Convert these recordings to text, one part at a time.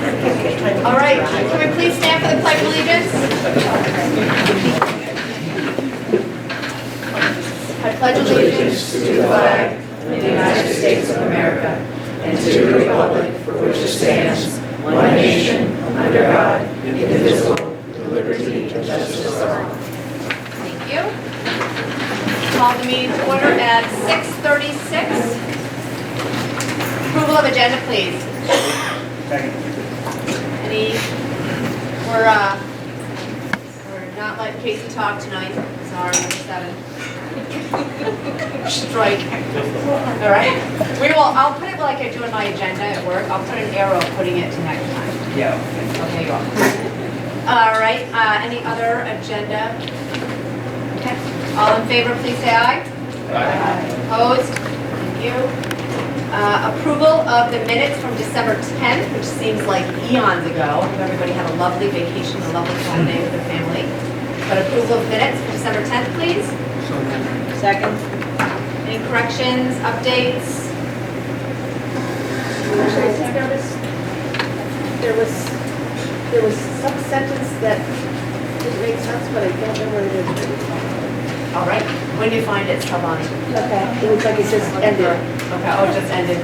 All right, can we please stand for the Pledge of Allegiance? I pledge allegiance to the flag of the United States of America and to the republic for which it stands, one nation, under God, indivisible, with liberty and justice for all. Thank you. Call the meeting to order at 6:36. Approval of agenda, please. We're not letting Casey talk tonight. Sorry, number 7. Strike. All right. I'll put it like I do in my agenda at work. I'll put an arrow putting it to next time. Yeah. Okay, you are. All right. Any other agenda? Okay. All in favor, please say aye. Aye. Opposed? Thank you. Approval of the minutes from December 10th, which seems like eons ago. I hope everybody had a lovely vacation, a lovely holiday with their family. But approval of minutes for December 10th, please. Second. Any corrections, updates? There was some sentence that didn't make sense, but I don't know what it is. All right. When you find it, tell Bonnie. Okay, it looks like it just ended. Okay, oh, it just ended.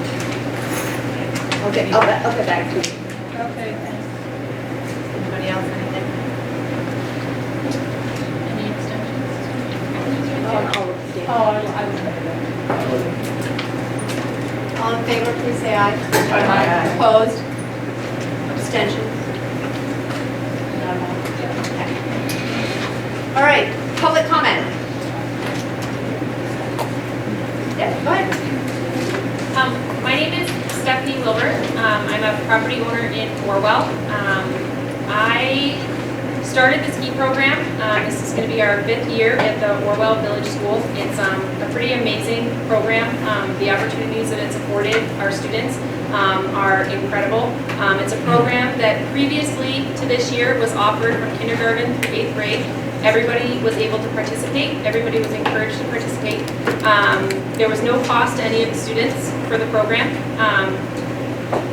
Okay, I'll get back to you. Okay. Anybody else, anything? Any extensions? Oh, All in favor, please say aye. Aye. Opposed? Abstentions? None. Okay. All right, public comment. Yeah, go ahead. My name is Stephanie Wilbur. I'm a property owner in Orwell. I started the ski program. This is going to be our 5th year at the Orwell Village School. It's a pretty amazing program. The opportunities that it's afforded our students are incredible. It's a program that previously to this year was offered from kindergarten through 8th grade. Everybody was able to participate. Everybody was encouraged to participate. There was no cost to any of the students for the program.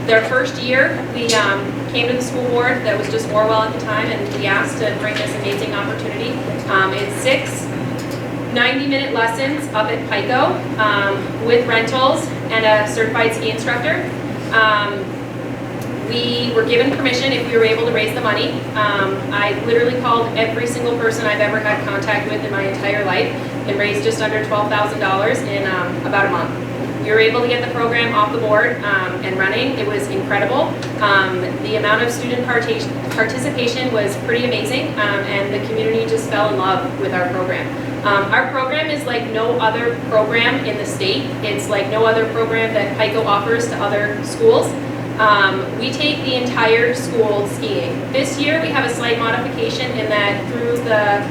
Their first year, we came to the school board that was just Orwell at the time, and we asked to bring this amazing opportunity. It's 6 90-minute lessons up at Pico with rentals and a certified ski instructor. We were given permission if we were able to raise the money. I literally called every single person I've ever had contact with in my entire life and raised just under $12,000 in about a month. We were able to get the program off the board and running. It was incredible. The amount of student participation was pretty amazing, and the community just fell in love with our program. Our program is like no other program in the state. It's like no other program that Pico offers to other schools. We take the entire school skiing. This year we have a slight modification in that through the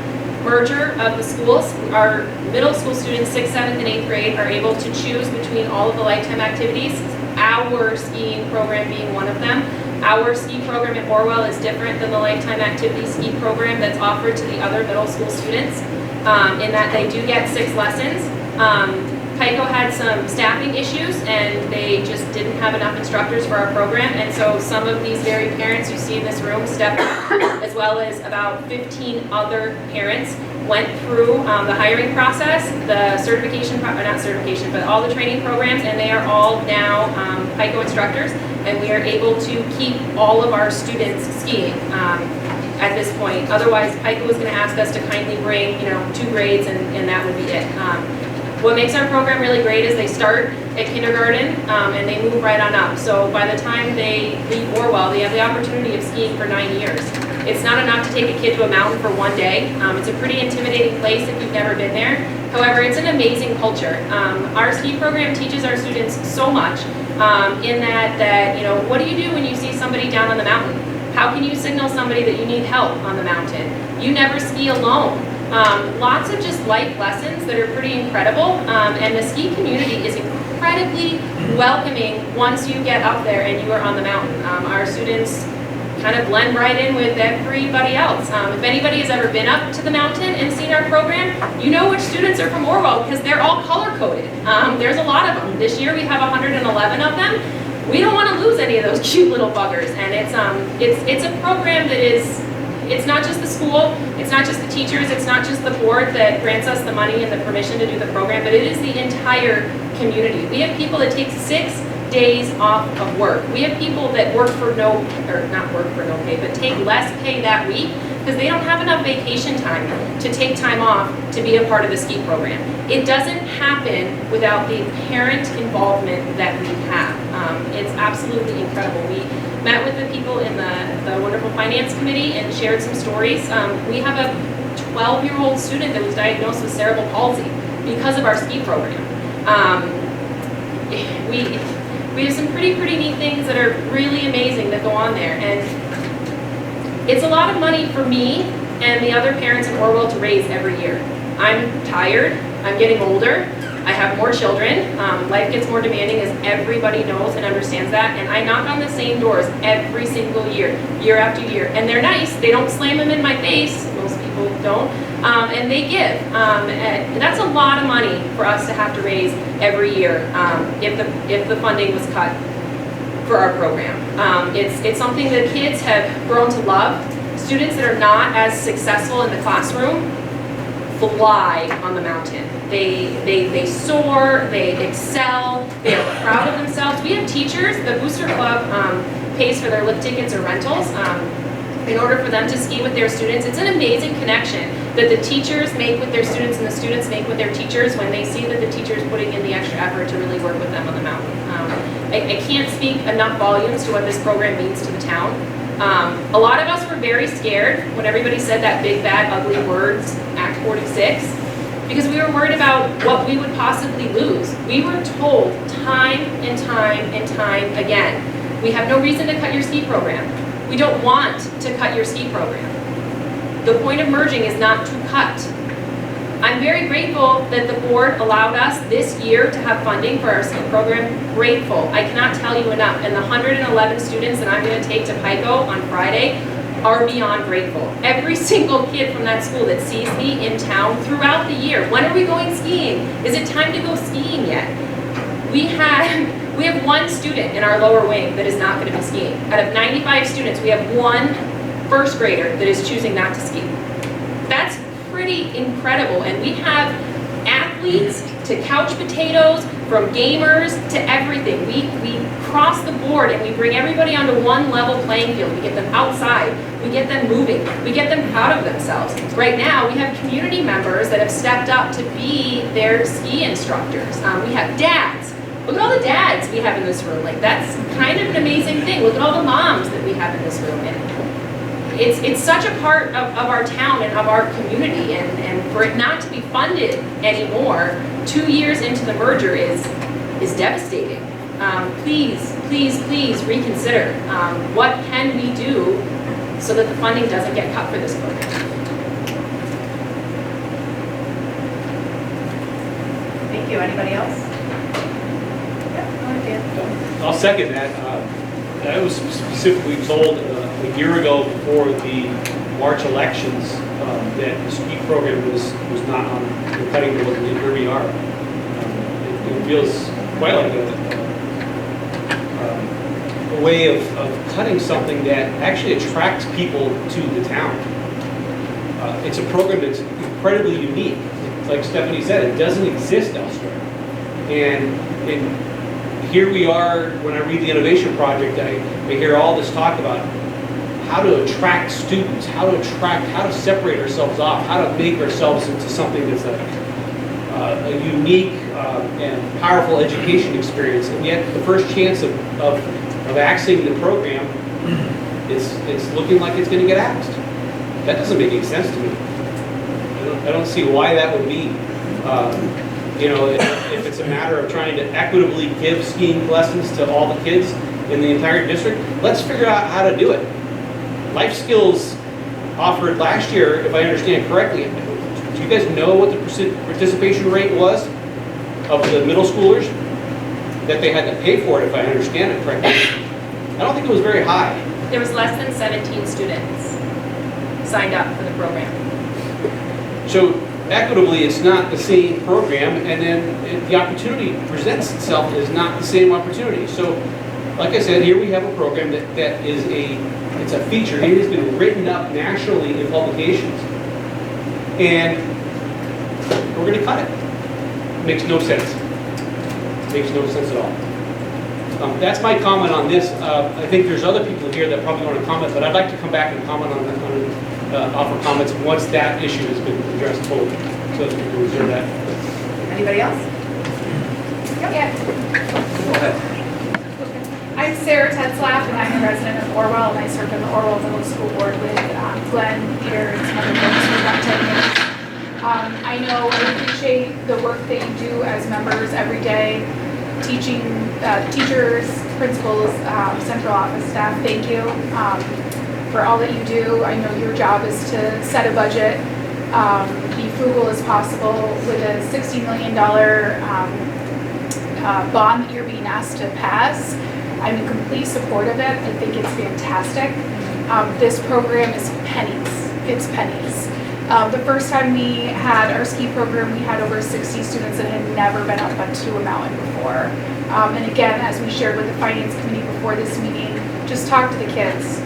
merger of the schools, our middle school students, 6th, 7th, and 8th grade are able to choose between all of the lifetime activities, our skiing program being one of them. Our ski program at Orwell is different than the lifetime activity ski program that's offered to the other middle school students in that they do get 6 lessons. Pico had some staffing issues and they just didn't have enough instructors for our program, and so some of these very parents you see in this room stepped up, as well as about 15 other parents went through the hiring process, the but all the training programs, and they are all now Pico instructors, and we are able to keep all of our students skiing at this point. Otherwise, Pico was going to ask us to kindly bring 2 grades and that would be it. What makes our program really great is they start at kindergarten and they move right on up. So by the time they leave Orwell, they have the opportunity of skiing for 9 years. It's not enough to take a kid to a mountain for one day. It's a pretty intimidating place if you've never been there. However, it's an amazing culture. Our ski program teaches our students so much in that what do you do when you see somebody down on the mountain? How can you signal somebody that you need help on the mountain? You never ski alone. Lots of just life lessons that are pretty incredible, and the ski community is incredibly welcoming once you get up there and you are on the mountain. Our students kind of blend right in with everybody else. If anybody has ever been up to the mountain and seen our program, you know which students are from Orwell because they're all color-coded. There's a lot of them. This year we have 111 of them. We don't want to lose any of those cute little buggers, and it's a program that it's not just the school, it's not just the teachers, it's not just the board that grants us the money and the permission to do the program, but it is the entire community. We have people that take 6 days off of work. We have people that work for not work for no pay, but take less pay that week because they don't have enough vacation time to take time off to be a part of the ski program. It doesn't happen without the parent involvement that we have. It's absolutely incredible. We met with the people in the wonderful finance committee and shared some stories. We have a 12-year-old student that was diagnosed with cerebral palsy because of our ski program. We have some pretty neat things that are really amazing that go on there. And it's a lot of money for me and the other parents in Orwell to raise every year. I'm tired, I'm getting older, I have more children, life gets more demanding as everybody knows and understands that, and I knock on the same doors every single year, year after year, and they're nice, they don't slam them in my face, most people don't, and they give. And that's a lot of money for us to have to raise every year if the funding was cut for our program. It's something that kids have grown to love. Students that are not as successful in the classroom fly on the mountain. They soar, they excel, they are proud of themselves. We have teachers, the Booster Club pays for their lift tickets or rentals in order for them to ski with their students. It's an amazing connection that the teachers make with their students and the students make with their teachers when they see that the teacher's putting in the extra effort to really work with them on the mountain. I can't speak enough volumes to what this program means to the town. A lot of us were very scared when everybody said that big, bad, ugly words, Act 46, because we were worried about what we would possibly lose. We were told time and time and time again, we have no reason to cut your ski program. We don't want to cut your ski program. The point of merging is not to cut. I'm very grateful that the board allowed us this year to have funding for our ski program. Grateful. I cannot tell you enough. And the 111 students that I'm going to take to Pico on Friday are beyond grateful. Every single kid from that school that sees me in town throughout the year, when are we going skiing? Is it time to go skiing yet? We have one student in our lower wing that is not going to be skiing. Out of 95 students, we have one first grader that is choosing not to ski. That's pretty incredible, and we have athletes to couch potatoes, from gamers to everything. We cross the board and we bring everybody onto one level playing field. We get them outside, we get them moving, we get them proud of themselves. Right now, we have community members that have stepped up to be their ski instructors. We have dads. Look at all the dads we have in this room. Like, that's kind of an amazing thing. Look at all the moms that we have in this room. And it's such a part of our town and of our community, and for it not to be funded anymore 2 years into the merger is devastating. Please reconsider. What can we do so that the funding doesn't get cut for this program? Thank you. Anybody else? I'll second that. I was specifically told a year ago before the March elections that the ski program was not on the cutting board, and here we are. It feels quite like a way of cutting something that actually attracts people to the town. It's a program that's incredibly unique. Like Stephanie said, it doesn't exist elsewhere. And here we are, when I read the innovation project, I hear all this talk about how to attract students, how to separate ourselves off, how to make ourselves into something that's a unique and powerful education experience. And yet the first chance of axing the program, it's looking like it's going to get axed. That doesn't make any sense to me. I don't see why that would be. If it's a matter of trying to equitably give skiing lessons to all the kids in the entire district, let's figure out how to do it. Life skills offered last year, if I understand correctly, do you guys know what the participation rate was of the middle schoolers? That they had to pay for it, if I understand it correctly. I don't think it was very high. There was less than 17 students signed up for the program. So equitably, it's not the same program, and then the opportunity presents itself as not the same opportunity. So like I said, here we have a program that is it's a feature. It has been written up nationally in publications. And we're going to cut it. Makes no sense. Makes no sense at all. That's my comment on this. I think there's other people here that probably want to comment, but I'd like to come back and comment on offer comments once that issue has been addressed fully, so that we can reserve that. Anybody else? Yeah. Go ahead. I'm Sarah Tetzlaff, and I'm a resident of Orwell, and I served on the Orwell Middle School Board with Glenn, Peter, and some other folks for about 10 years. I know I appreciate the work that you do as members every day, teaching teachers, principals, central office staff. Thank you for all that you do. I know your job is to set a budget, be frugal as possible with a $60 million bond that you're being asked to pass. I'm in complete support of it. I think it's fantastic. This program is pennies. It's pennies. The first time we had our ski program, we had over 60 students that had never been up onto a mountain before. And again, as we shared with the finance committee before this meeting, just talk to the kids.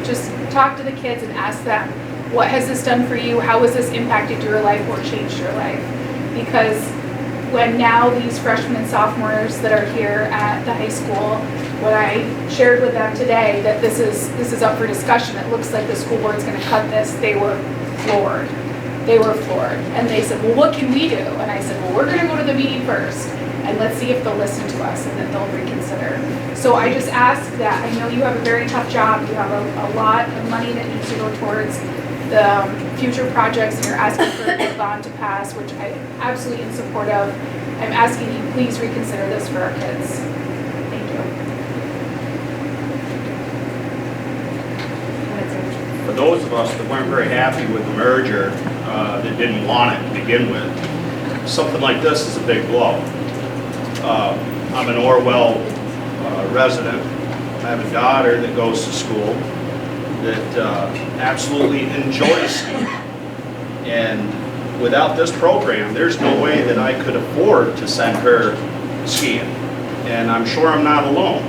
Just talk to the kids and ask them, what has this done for you? How has this impacted your life or changed your life? Because when now these freshmen and sophomores that are here at the high school, when I shared with them today that this is up for discussion, it looks like the school board's going to cut this, they were floored. They were floored. And they said, well, what can we do? And I said, well, we're going to go to the meeting first, and let's see if they'll listen to us and then they'll reconsider. So I just ask that, I know you have a very tough job, you have a lot of money that needs to go towards the future projects, and you're asking for a bond to pass, which I'm absolutely in support of. I'm asking you, please reconsider this for our kids. Thank you. For those of us that weren't very happy with the merger, that didn't want it to begin with, something like this is a big blow. I'm an Orwell resident. I have a daughter that goes to school that absolutely enjoys skiing. And without this program, there's no way that I could afford to send her skiing. And I'm sure I'm not alone.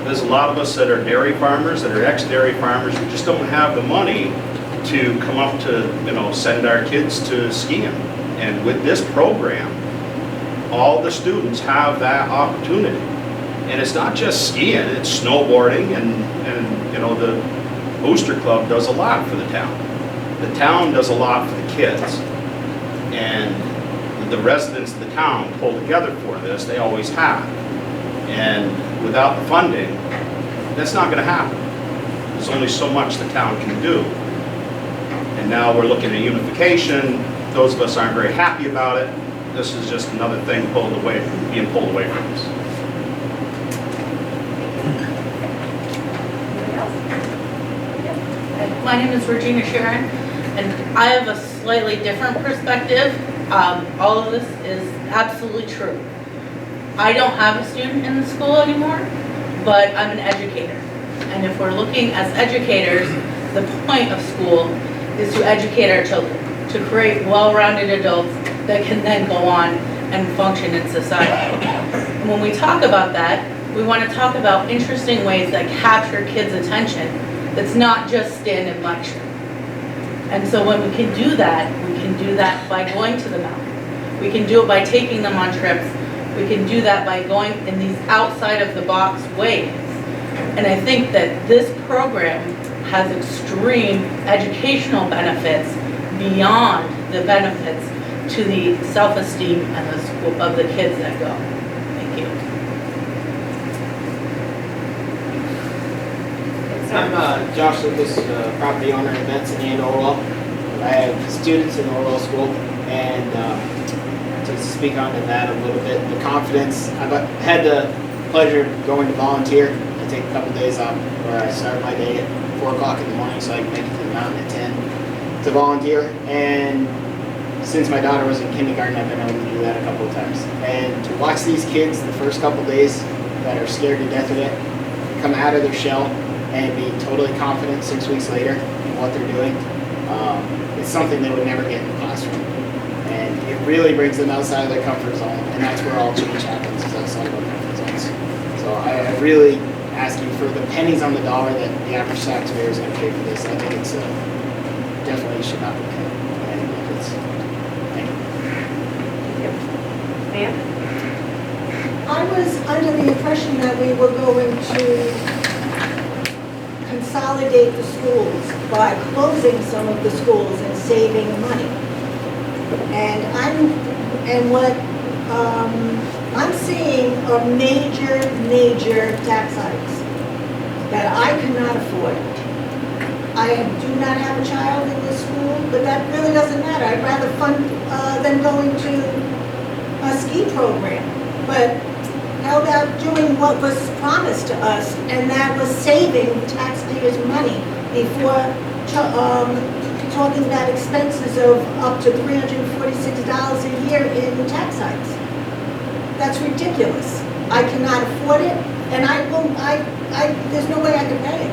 There's a lot of us that are dairy farmers, that are ex-dairy farmers, who just don't have the money to come up to, send our kids to skiing. And with this program, all the students have that opportunity. And it's not just skiing, it's snowboarding, and the Booster Club does a lot for the town. The town does a lot for the kids. And the residents of the town pull together for this, they always have. And without the funding, that's not going to happen. There's only so much the town can do. And now we're looking at unification. Those of us aren't very happy about it. This is just another thing being pulled away from us. My name is Regina Sharon, and I have a slightly different perspective. All of this is absolutely true. I don't have a student in the school anymore, but I'm an educator. And if we're looking as educators, the point of school is to educate our children, to create well-rounded adults that can then go on and function in society. And when we talk about that, we want to talk about interesting ways that capture kids' attention that's not just stand and lecture. And so when we can do that by going to the mountain. We can do it by taking them on trips. We can do that by going in these outside of the box ways. And I think that this program has extreme educational benefits beyond the benefits to the self-esteem and the school of the kids that go. Thank you. I'm Josh Lucas, property owner in Benson and Orwell. I have students in Orwell School, and to speak on to that a little bit, the confidence, I've had the pleasure of going to volunteer. I take a couple days off where I start my day at 4 o'clock in the morning so I can make it to the mountain at 10 to volunteer. And since my daughter was in kindergarten, I've been able to do that a couple of times. And to watch these kids the first couple of days that are scared to death of it, come out of their shell and be totally confident 6 weeks later in what they're doing, it's something they would never get in the classroom. And it really brings them outside of their comfort zone, and that's where all change happens, is outside of our comfort zones. So I really asking for the pennies on the dollar that the average taxpayer is going to pay for this. I think it's definitely should not be cut. And it's, thank you. Ma'am? I was under the impression that we were going to consolidate the schools by closing some of the schools and saving money. And what I'm seeing are major tax hikes that I cannot afford. I do not have a child in this school, but that really doesn't matter. I'd rather fund than going to a ski program. But how about doing what was promised to us, and that was saving taxpayers' money before talking about expenses of up to $346 a year in tax hikes? That's ridiculous. I cannot afford it, and there's no way I can pay it.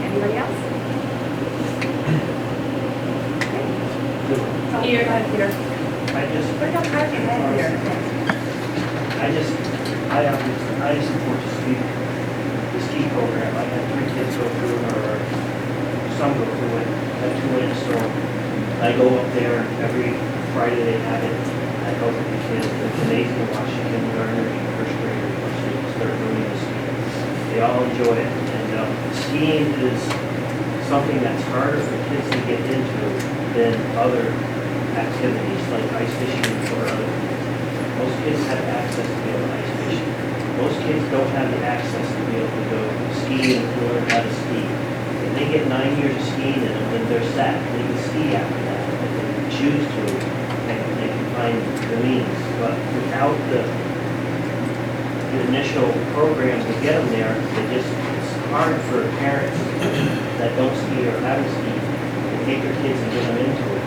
Anybody else? Here. Peter. I support the ski program. I had 3 kids go through it, or some go through it, I have 2 in, so I go up there every Friday they have it. I help with the kids. It's amazing to watch the kindergartners, first graders, once they start learning to ski. They all enjoy it, and skiing is something that's harder for kids to get into than other activities like ice fishing or other. Most kids have access to be able to ice fish. Most kids don't have the access to be able to go skiing and learn how to ski. If they get 9 years of skiing in them, then they're set. They can ski after that if they choose to, and they can find the means. But without the initial programs to get them there, it's hard for parents that don't ski or haven't skied to take their kids and get them into it.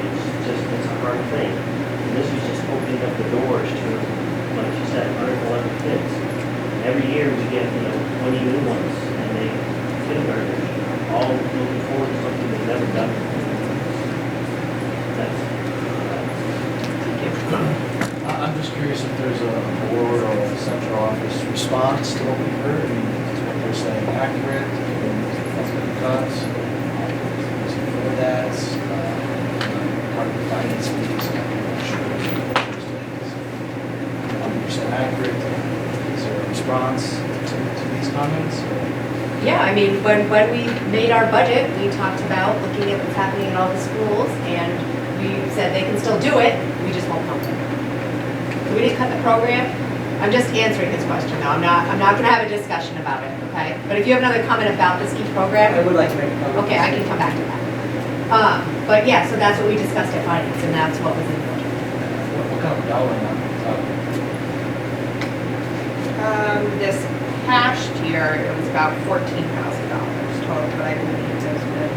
It's a hard thing. And this was just opening up the doors to, like you said, 111 kids. And every year we get, 20 new ones, and they, kindergartners, all looking forward to something they've never done before. I'm just curious if there's a board or a central office response to what we heard, and is what they're saying accurate, and what's been cuts, for that, part of the finance piece, I'm not sure if 100% accurate. Is there a response to these comments? Yeah, I mean, when we made our budget, we talked about looking at what's happening in all the schools, and we said they can still do it, we just won't pump them. So we didn't cut the program. I'm just answering his question now. I'm not gonna have a discussion about it, okay? But if you have another comment about the ski program. I would like to make a comment. Okay, I can come back to that. But yeah, so that's what we discussed at finance, and that's what was in the budget. What kind of dollar amount? This past year, it was about $14,000 total, but I believe there's been.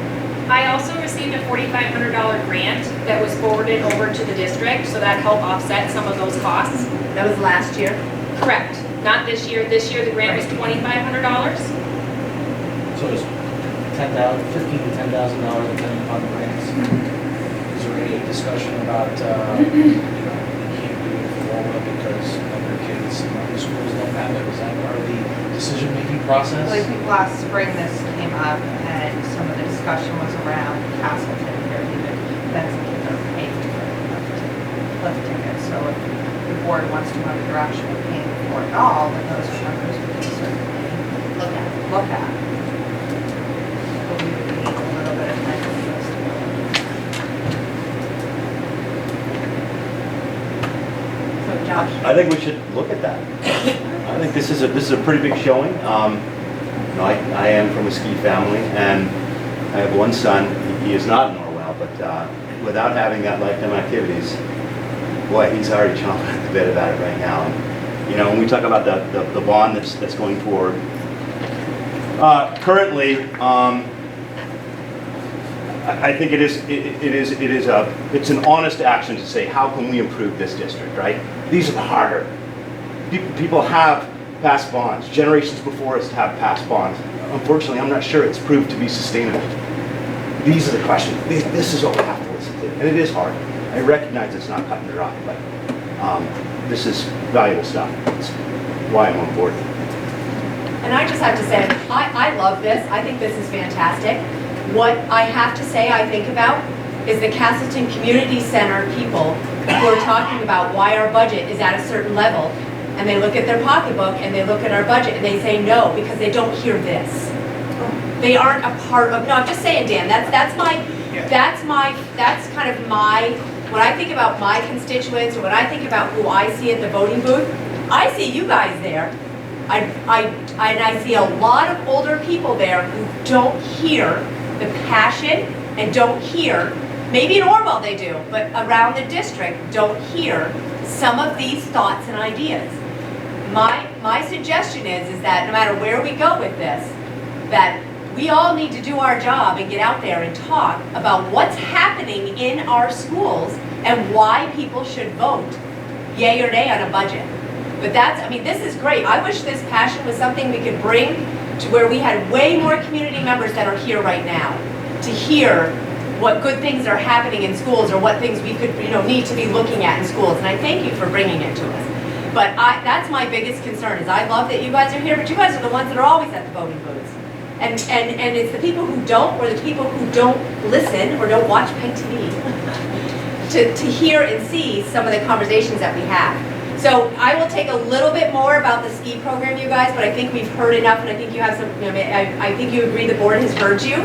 I also received a $4,500 grant that was forwarded over to the district, so that helped offset some of those costs. That was last year. Correct, not this year. This year, the grant was $2,500. So it's $10,000, $15,000 to $10,000 depending upon the grants. Is there any discussion about, you can't do it for all because other kids in other schools don't have it? Was that part of the decision-making process? Well, I think last spring this came up, and some of the discussion was around Castleton here, even Benson kids are paying for lift tickets. So if the board wants to go in the direction of paying for it all, then those are numbers we can certainly look at. But we would need a little bit of time to do this. So Josh. I think we should look at that. I think this is a pretty big showing. I am from a ski family, and I have one son. He is not in Norwell, but without having that lifetime activities, boy, he's already chomping at the bit about it right now. And, when we talk about the bond that's going forward, currently, I think it's an honest action to say, how can we improve this district, right? These are harder. People have passed bonds. Generations before us have passed bonds. Unfortunately, I'm not sure it's proved to be sustainable. These are the questions. This is what we have to listen to. And it is hard. I recognize it's not cut and dry, but this is valuable stuff. It's why I'm on board. And I just have to say, I love this. I think this is fantastic. What I have to say I think about is the Castleton Community Center people who are talking about why our budget is at a certain level. And they look at their pocketbook and they look at our budget and they say no, because they don't hear this. They aren't a part of, no, I'm just saying, Dan, that's kind of my, when I think about my constituents, or when I think about who I see at the voting booth, I see you guys there. I see a lot of older people there who don't hear the passion and don't hear, maybe in Orwell they do, but around the district don't hear some of these thoughts and ideas. My suggestion is that no matter where we go with this, that we all need to do our job and get out there and talk about what's happening in our schools and why people should vote yay or nay on a budget. But that's, I mean, this is great. I wish this passion was something we could bring to where we had way more community members that are here right now to hear what good things are happening in schools or what things we could, need to be looking at in schools. And I thank you for bringing it to us. But that's my biggest concern is I love that you guys are here, but you guys are the ones that are always at the voting booths. And it's the people who don't, or the people who don't listen or don't watch PEG TV to hear and see some of the conversations that we have. So I will take a little bit more about the ski program, you guys, but I think we've heard enough, and I think you have some, I think you agree the board has heard you.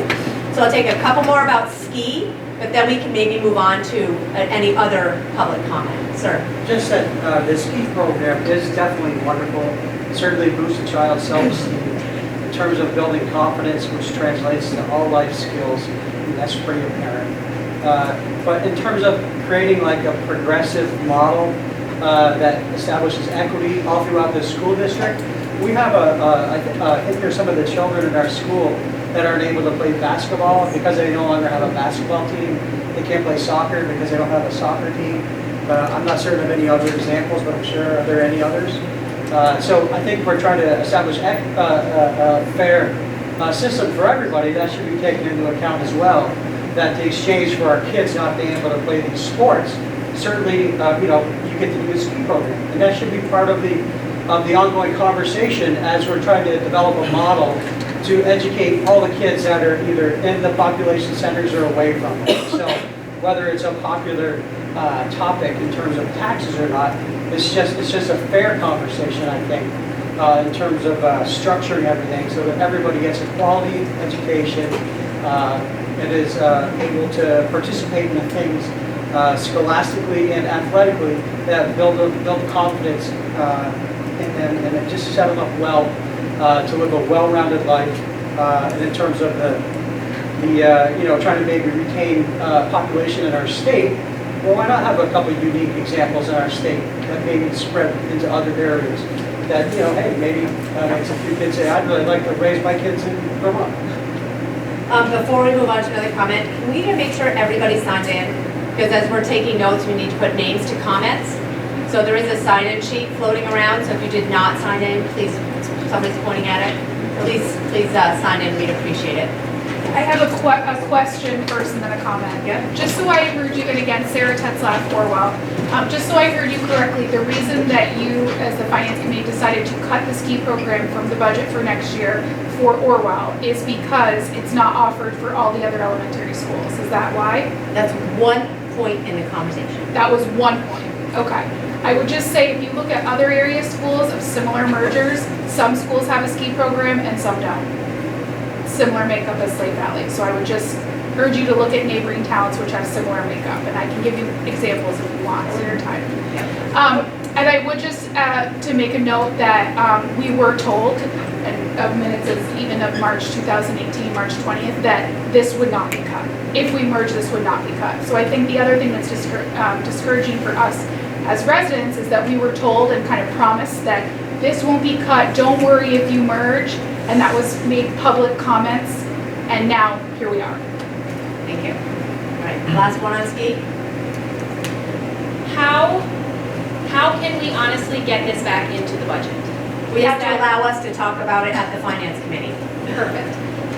So I'll take a couple more about ski, but then we can maybe move on to any other public comment. Sir? Just that the ski program is definitely wonderful. It certainly boosts a child's self-esteem in terms of building confidence, which translates to all life skills, and that's pretty apparent. But in terms of creating like a progressive model that establishes equity all throughout the school district, we have I think there's some of the children in our school that aren't able to play basketball because they no longer have a basketball team. They can't play soccer because they don't have a soccer team. I'm not certain of any other examples, but I'm sure are there any others. So I think we're trying to establish a fair system for everybody. That should be taken into account as well. That the exchange for our kids not being able to play these sports, certainly, you get to do a ski program, and that should be part of the ongoing conversation as we're trying to develop a model to educate all the kids that are either in the population centers or away from them. So whether it's a popular topic in terms of taxes or not, it's just a fair conversation, I think, in terms of structuring everything so that everybody gets a quality education and is able to participate in the things scholastically and athletically that build confidence and just set them up well to live a well-rounded life. And in terms of the trying to maybe retain population in our state, well, why not have a couple of unique examples in our state that maybe spread into other areas that, hey, maybe makes a few kids say, I'd really like to raise my kids in Vermont. Before we move on to another comment, can we make sure everybody signed in? Because as we're taking notes, we need to put names to comments. So there is a sign-in sheet floating around, so if you did not sign in, please, somebody's pointing at it, please sign in, we'd appreciate it. I have a question first and then a comment. Yeah. Just so I heard you, and again, Sarah Tetzlaff, Orwell. Just so I heard you correctly, the reason that you, as the Finance Committee, decided to cut the ski program from the budget for next year for Orwell is because it's not offered for all the other elementary schools. Is that why? That's one point in the conversation. That was one point. Okay. I would just say if you look at other area schools of similar mergers, some schools have a ski program and some don't. Similar makeup as Slate Valley. So I would just urge you to look at neighboring towns which have similar makeup, and I can give you examples if you want later time. And I would just to make a note that we were told, and of minutes as even of March 2018, March 20th, that this would not be cut. If we merge, this would not be cut. So I think the other thing that's discouraging for us as residents is that we were told and kind of promised that this won't be cut, don't worry if you merge, and that was made public comments, and now here we are. Thank you. All right, last one on ski. How can we honestly get this back into the budget? We have to allow us to talk about it at the Finance Committee. Perfect.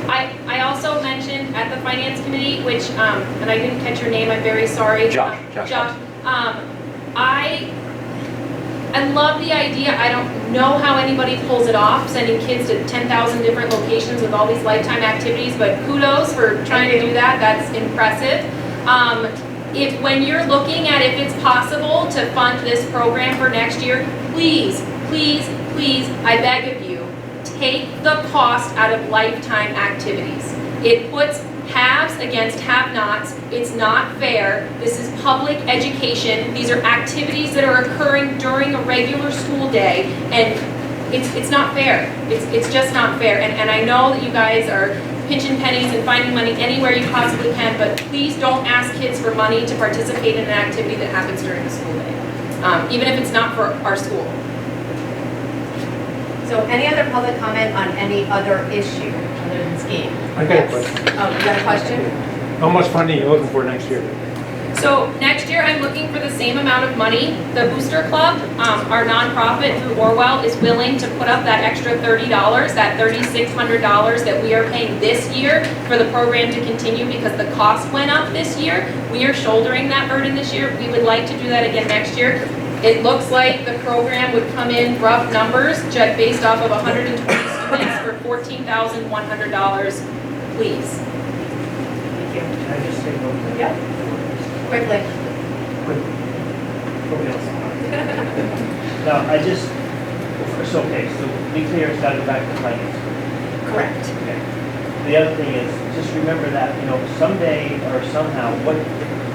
I also mentioned at the Finance Committee, which, and I didn't catch your name, I'm very sorry. Josh. I love the idea. I don't know how anybody pulls it off, sending kids to 10,000 different locations with all these lifetime activities, but kudos for trying to do that. That's impressive. When you're looking at if it's possible to fund this program for next year, please, please, please, I beg of you, take the cost out of lifetime activities. It puts haves against have-nots. It's not fair. This is public education. These are activities that are occurring during a regular school day, and it's not fair. It's just not fair. And I know that you guys are pinching pennies and finding money anywhere you possibly can, but please don't ask kids for money to participate in an activity that happens during the school day, even if it's not for our school. So any other public comment on any other issue other than skiing? I got a question. Oh, you got a question? How much funding are you looking for next year? So next year, I'm looking for the same amount of money. The Booster Club, our nonprofit through Orwell, is willing to put up that extra $30, that $3,600 that we are paying this year for the program to continue because the cost went up this year. We are shouldering that burden this year. We would like to do that again next year. It looks like the program would come in rough numbers, based off of 120 students for $14,100, please. Thank you. Can I just say one thing? Yeah. Quickly. No, it's okay, so be clear, it's got to go back to finance. Correct. Okay. The other thing is, just remember that, someday or somehow,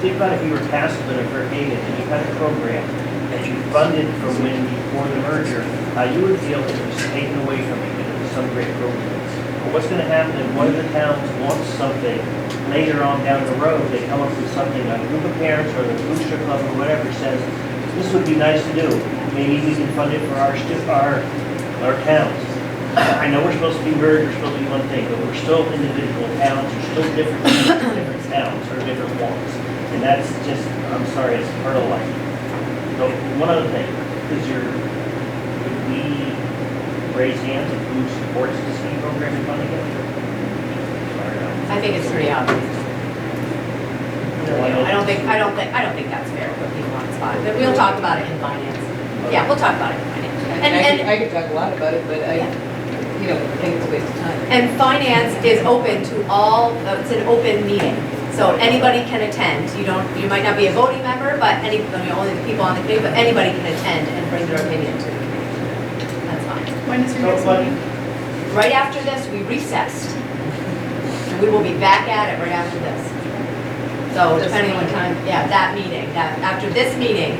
think about if you were Castleton or Fairhaven and you had a program that you funded from before the merger, how you would feel if it was taken away from you because of some great programs. But what's going to happen if one of the towns wants something later on down the road, they come up with something, a group of parents or the Booster Club or whatever says, this would be nice to do. Maybe we can fund it for our towns. I know we're supposed to be merged, we're supposed to be one thing, but we're still individual towns, we're still different towns or different ones. And that's just, I'm sorry, it's part of life. So one other thing, would we raise hands of who supports the ski program and funding it? I think it's pretty obvious. I don't think that's fair to put people on the spot. But we'll talk about it in finance. Yeah, we'll talk about it in finance. I could talk a lot about it, but I think it's a waste of time. And finance is open to all, it's an open meeting. So anybody can attend. You might not be a voting member, but only the people on the committee, but anybody can attend and bring their opinion to the committee. That's fine. When is your next meeting? Right after this, we recessed. And we will be back at it right after this. So depending on time, that meeting, after this meeting,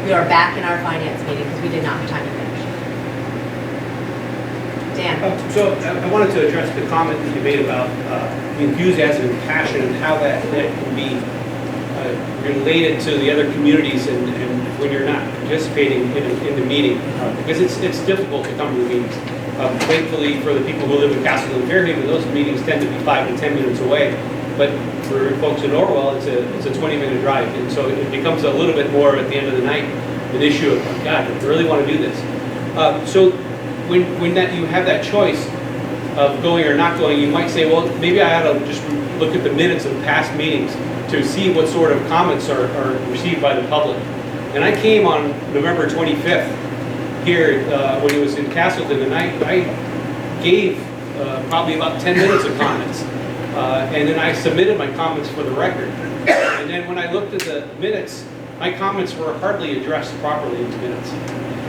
we are back in our finance meeting because we did not have time to finish. Dan? So I wanted to address the comment that you made about the enthusiasm and passion and how that can be related to the other communities and when you're not participating in the meeting. Because it's difficult to come to the meetings. Thankfully, for the people who live in Castleton and Fairhaven, those meetings tend to be 5 to 10 minutes away. But for folks in Orwell, it's a 20-minute drive. And so it becomes a little bit more at the end of the night, an issue of, oh God, I really want to do this. So when you have that choice of going or not going, you might say, well, maybe I ought to just look at the minutes of past meetings to see what sort of comments are received by the public. And I came on November 25th here when it was in Castleton, and I gave probably about 10 minutes of comments. And then I submitted my comments for the record. And then when I looked at the minutes, my comments were hardly addressed properly in the minutes.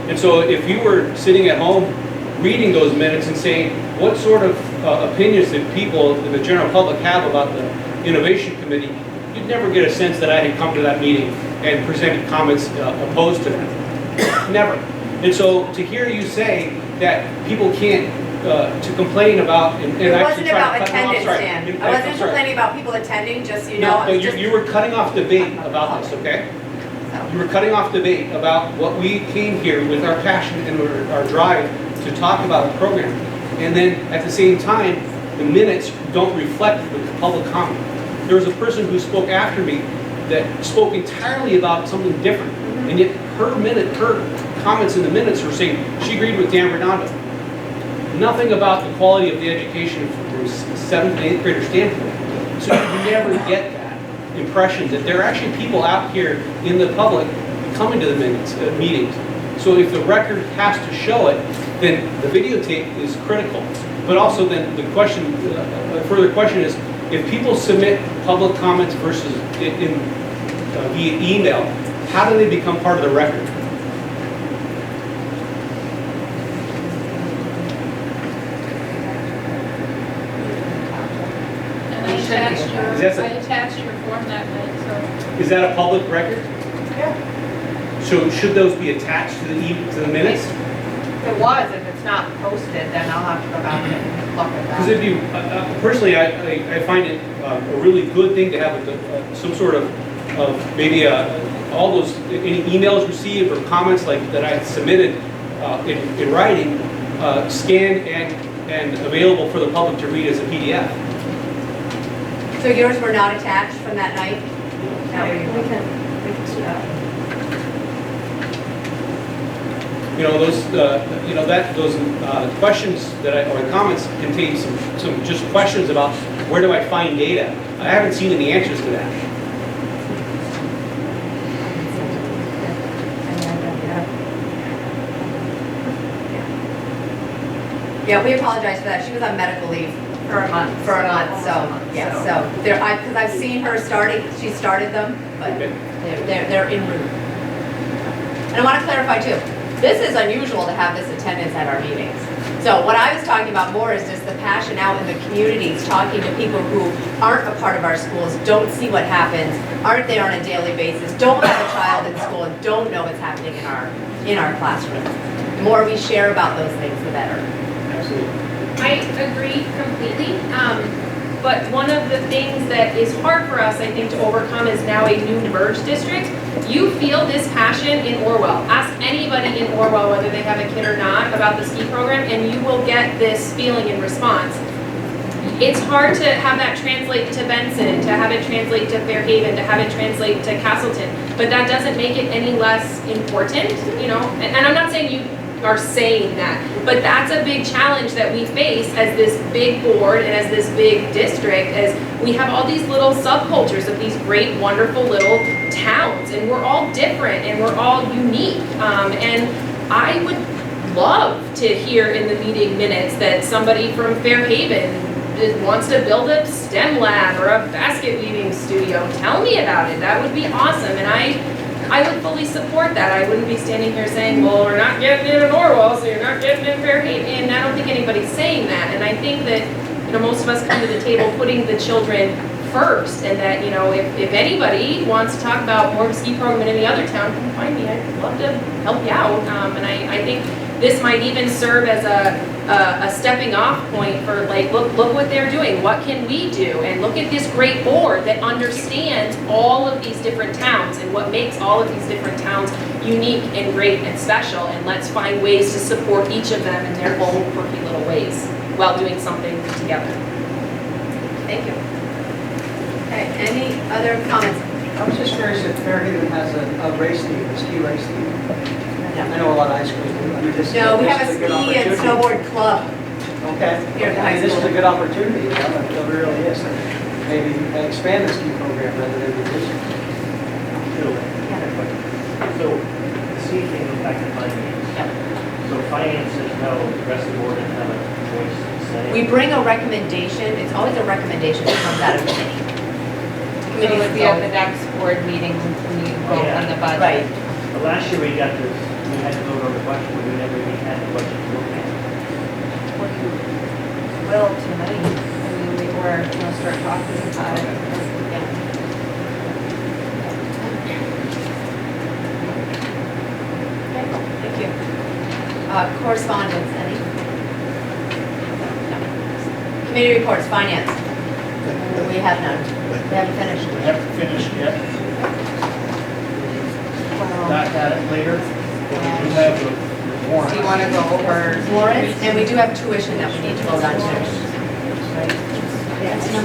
And so if you were sitting at home reading those minutes and saying, what sort of opinions did people in the general public have about the Innovation Committee, you'd never get a sense that I had come to that meeting and presented comments opposed to that. Never. And so to hear you say that people can't to complain about and It actually wasn't try about to cut them off. attendance, Sorry. Dan. I'm I wasn't sorry. complaining about people attending, just so you know. No, but you were cutting off debate about this, okay? You were cutting off debate about what we came here with our passion and our drive to talk about the program. And then at the same time, the minutes don't reflect the public comment. There was a person who spoke after me that spoke entirely about something different. And yet her comments in the minutes were saying she agreed with Dan Redondo. Nothing about the quality of the education from 7th and 8th grader standpoint. So you never get that impression that there are actually people out here in the public coming to the meetings So if the record has to show it, then the videotape is critical. But also then the question, a further question is, if people submit public comments versus via email, how do they become part of the record? And I attached your, Is that a- I attached your form that night, so. Is that a public record? Yeah. So should those be attached to the minutes? If it was, if it's not posted, then I'll have to go back and look at Because that. if you, personally, I find it a really good thing to have some sort of maybe all those, any emails received or comments like that I submitted in writing, scanned and available for the public to read as a PDF. So yours were not attached from that night? No, we can see that. You know, those, those questions or comments contain some just questions about where do I find data? I haven't seen any answers to that. Yeah, we apologize for that. She was on medical leave For a month. for a month, so, yeah, so, because I've seen her starting, she started them, but Okay. they're en route. And I want to clarify too, this is unusual to have this attendance at our meetings. So what I was talking about more is just the passion out in the communities, talking to people who aren't a part of our schools, don't see what happens, aren't there on a daily basis, don't have a child in school, and don't know what's happening in our classroom. The more we share about those things, the better. Absolutely. I agree completely. But one of the things that is hard for us, I think, to overcome is now a new merged district. You feel this passion in Orwell. Ask anybody in Orwell whether they have a kid or not about the ski program, and you will get this feeling in response. It's hard to have that translate to Benson, to have it translate to Fairhaven, to have it translate to Castleton, but that doesn't make it any less important, you know? And I'm not saying you are saying that, but that's a big challenge that we face as this big board and as this big district, as we have all these little subcultures of these great, wonderful little towns, and we're all different and we're all unique. And I would love to hear in the meeting minutes that somebody from Fairhaven wants to build a STEM lab or a basket weaving studio. Tell me about it. That would be awesome. And I would fully support that. I wouldn't be standing here saying, well, we're not getting it in Orwell, so you're not getting it in Fairhaven. And I don't think anybody's saying that. And I think that, you know, most of us come to the table putting the children first, and that, you know, if anybody wants to talk about more of a ski program in any other town, come find me. I'd love to help you out. And I think this might even serve as a stepping off point for, like, look what they're doing. What can we do? And look at this great board that understands all of these different towns and what makes all of these different towns unique and great and special. And let's find ways to support each of them in their own quirky little ways while doing something together. Thank you. Okay, any other comments? I was just curious if Fairhaven has a race team, a ski race team. I know a lot of high schools do. I mean, No, we have a this is good ski and opportunity. snowboard club. Okay. Here at the high I mean, this is school. a good opportunity, you know, it really is. Maybe expand the ski program rather than reduce it. So, the ski thing goes back to finance. So finance says no, the rest of the board doesn't have a choice to say. We bring a recommendation, it's always a recommendation that comes out of committee. So it would be at the next board meeting when you vote on the budget. Right. But last year we got this, we had to vote on the budget, but we never even had the budget to look at. Well, you will tonight. I mean, we were gonna start talking about it. Yeah. Thank you. Correspondence, any? No. Committee reports, finance. We have none. We haven't finished. We haven't finished yet. Well, Not at it later, but we do have the warrant. do you wanna go over? Warrants, and we do have tuition that we need to vote on too.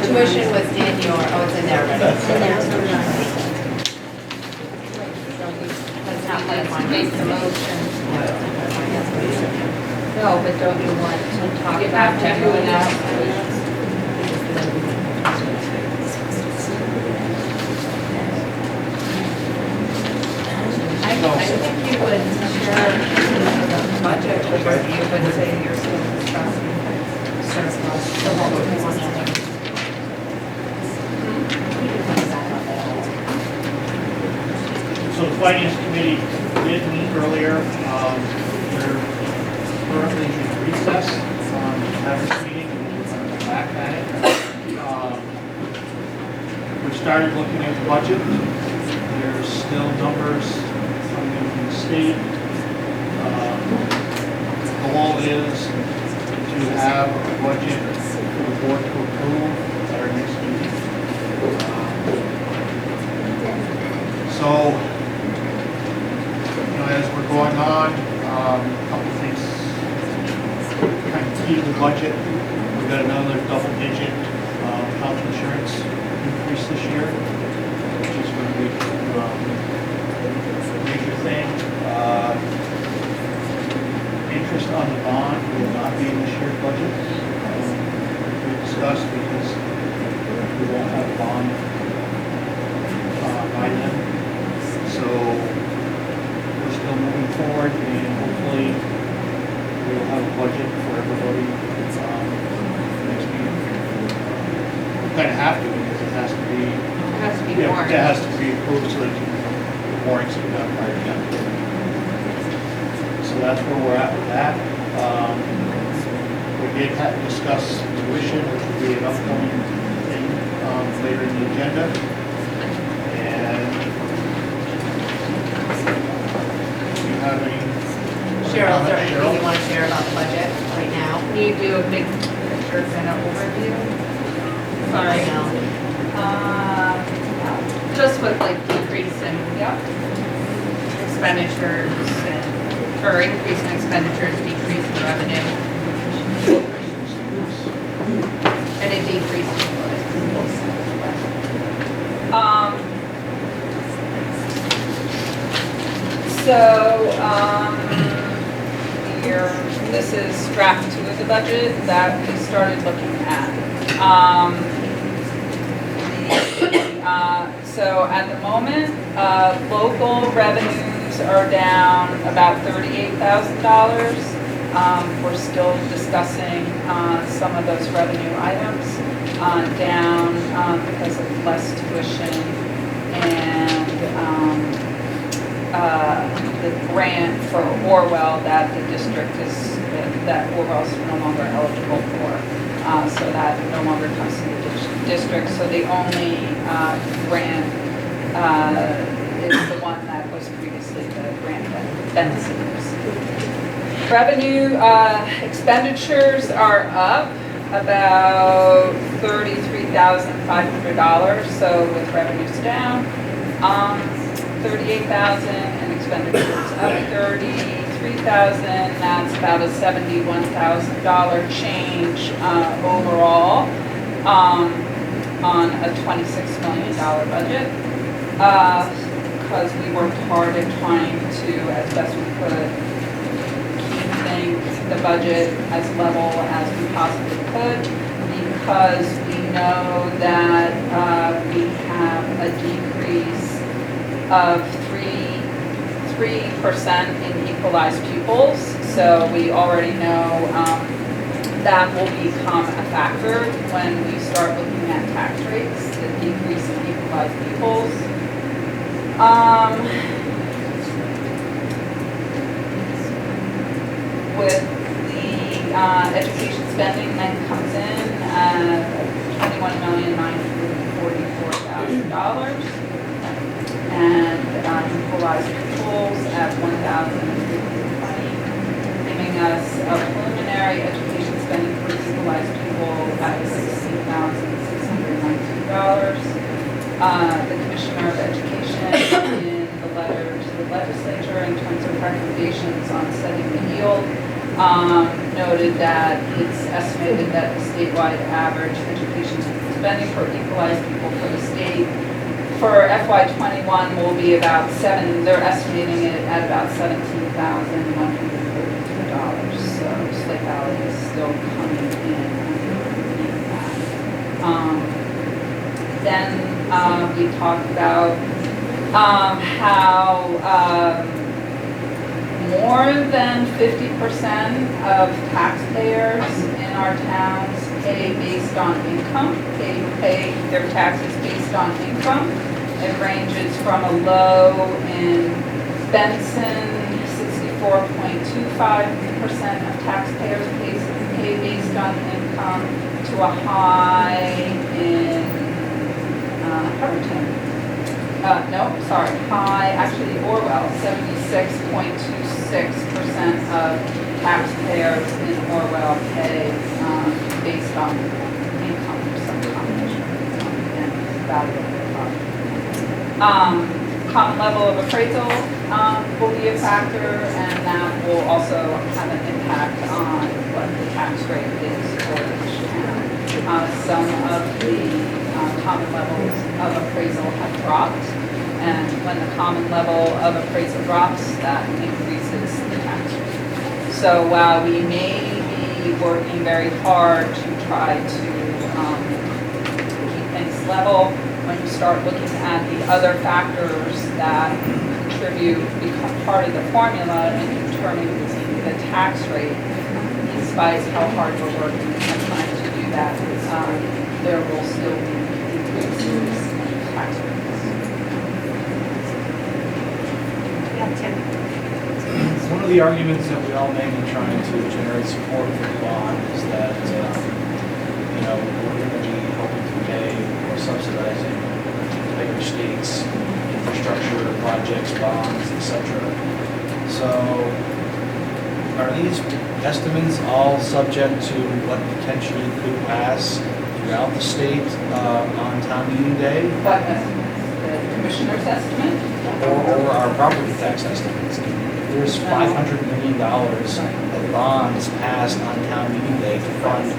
Tuition was in your, oh, it's in there already. That's not part of Let's make the motion. No, but don't you want to talk about everyone else? I think you would, sure. So the finance committee did meet earlier. They're currently in recess, having a meeting, we're going to go back at it. We started looking at the budget. There's still numbers coming in from the state. The goal is to have a budget for the board to approve at our next meeting. So, as we're going on, a couple things kind of key to the budget. We've got another double-digit health insurance increase this year, which is going to be a major thing. Interest on the bond will not be in this year's budget. We discussed because we won't have a bond by then. So we're still moving forward, and hopefully we'll have a budget for everybody next meeting. We kind of have to, because it has to be. It has to be Yeah, warned. it has to be approved so that the warrants can be done prior to that. So that's where we're at with that. We did discuss tuition, which will be an upcoming thing later in the agenda. And do you have any? Cheryl, is there anything Cheryl? you want to share about the budget right now? Can you do a big picture kind of overview? Sorry. No. Just with like decrease in expenditures or increase in expenditures, decrease in revenue. And a decrease in here, this is draft 2 of the budget that we started looking at. So at the moment, local revenues are down about $38,000. We're still discussing some of those revenue items down because of less tuition and the grant for Orwell that the district is, that Orwell's no longer eligible for. So that no longer comes to the district. So the only grant is the one that was previously the grant that Benson's. Revenue expenditures are up about $33,500. So with revenues down, 38,000 and expenditures up 33,000. That's about a $71,000 change overall on a $26 million budget. Because we worked hard at trying to, as best we could, keep the budget as level as we possibly could, because we know that we have a decrease of 3% in equalized pupils. So we already know that will become a factor when we start looking at tax rates, the decrease in equalized pupils. With the education spending then comes in at $21,944,000 and equalized pupils at 1,020, giving us a preliminary education spending per equalized pupil at $16,619. The Commissioner of Education in the letter to the legislature in terms of recommendations on setting the yield noted that it's estimated that the statewide average education spending per equalized pupil for the state for FY21 will be about they're estimating it at about $17,132. So Slate Valley is still coming in underneath that. Then we talked about how more than 50% of taxpayers in in our towns pay based on income. They pay their taxes based on income. It ranges from a low in Benson, 64.25% of taxpayers pay based on income, to a high in Hubbardton. Actually Orwell, 76.26% of taxpayers in Orwell pay based on income or some combination and value of their property. Common level of appraisal will be a factor, and that will also have an impact on what the tax rate is for each town. Some of the common levels of appraisal have dropped, and when the common level of appraisal drops, that increases the tax rate. So while we may be working very hard to try to keep things level, when you start looking at the other factors that contribute, become part of the formula in determining the tax rate, despite how hard we're working and trying to do that, there will still be increases in tax rates. Yeah, Tim. One of the arguments that we all make in trying to generate support for the bond is that, we're going to be helping to pay or subsidizing bigger states, infrastructure projects, bonds, etc. So, are these estimates all subject to what potentially could pass throughout the state on town meeting day? What estimates? The commissioner's estimate? Or our property tax estimates? There's $500 million of bonds passed on town meeting day to fund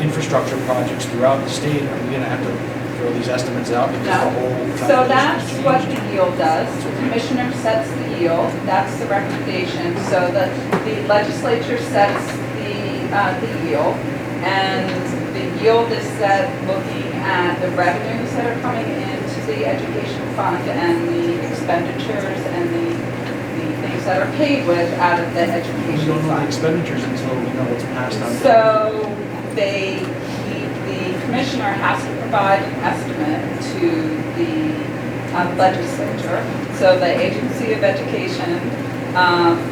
infrastructure projects throughout the state. Are we going to have to throw these estimates out because the whole So calculation has that's what changed? the yield does. The commissioner sets the yield. That's the recommendation. So the legislature sets the yield, and the yield is set looking at the revenues that are coming into the education fund and the expenditures and the things that are paid with out of the We education don't know the fund. expenditures until we know what's passed on. So the commissioner has to provide an estimate to the legislature. So the Agency of Education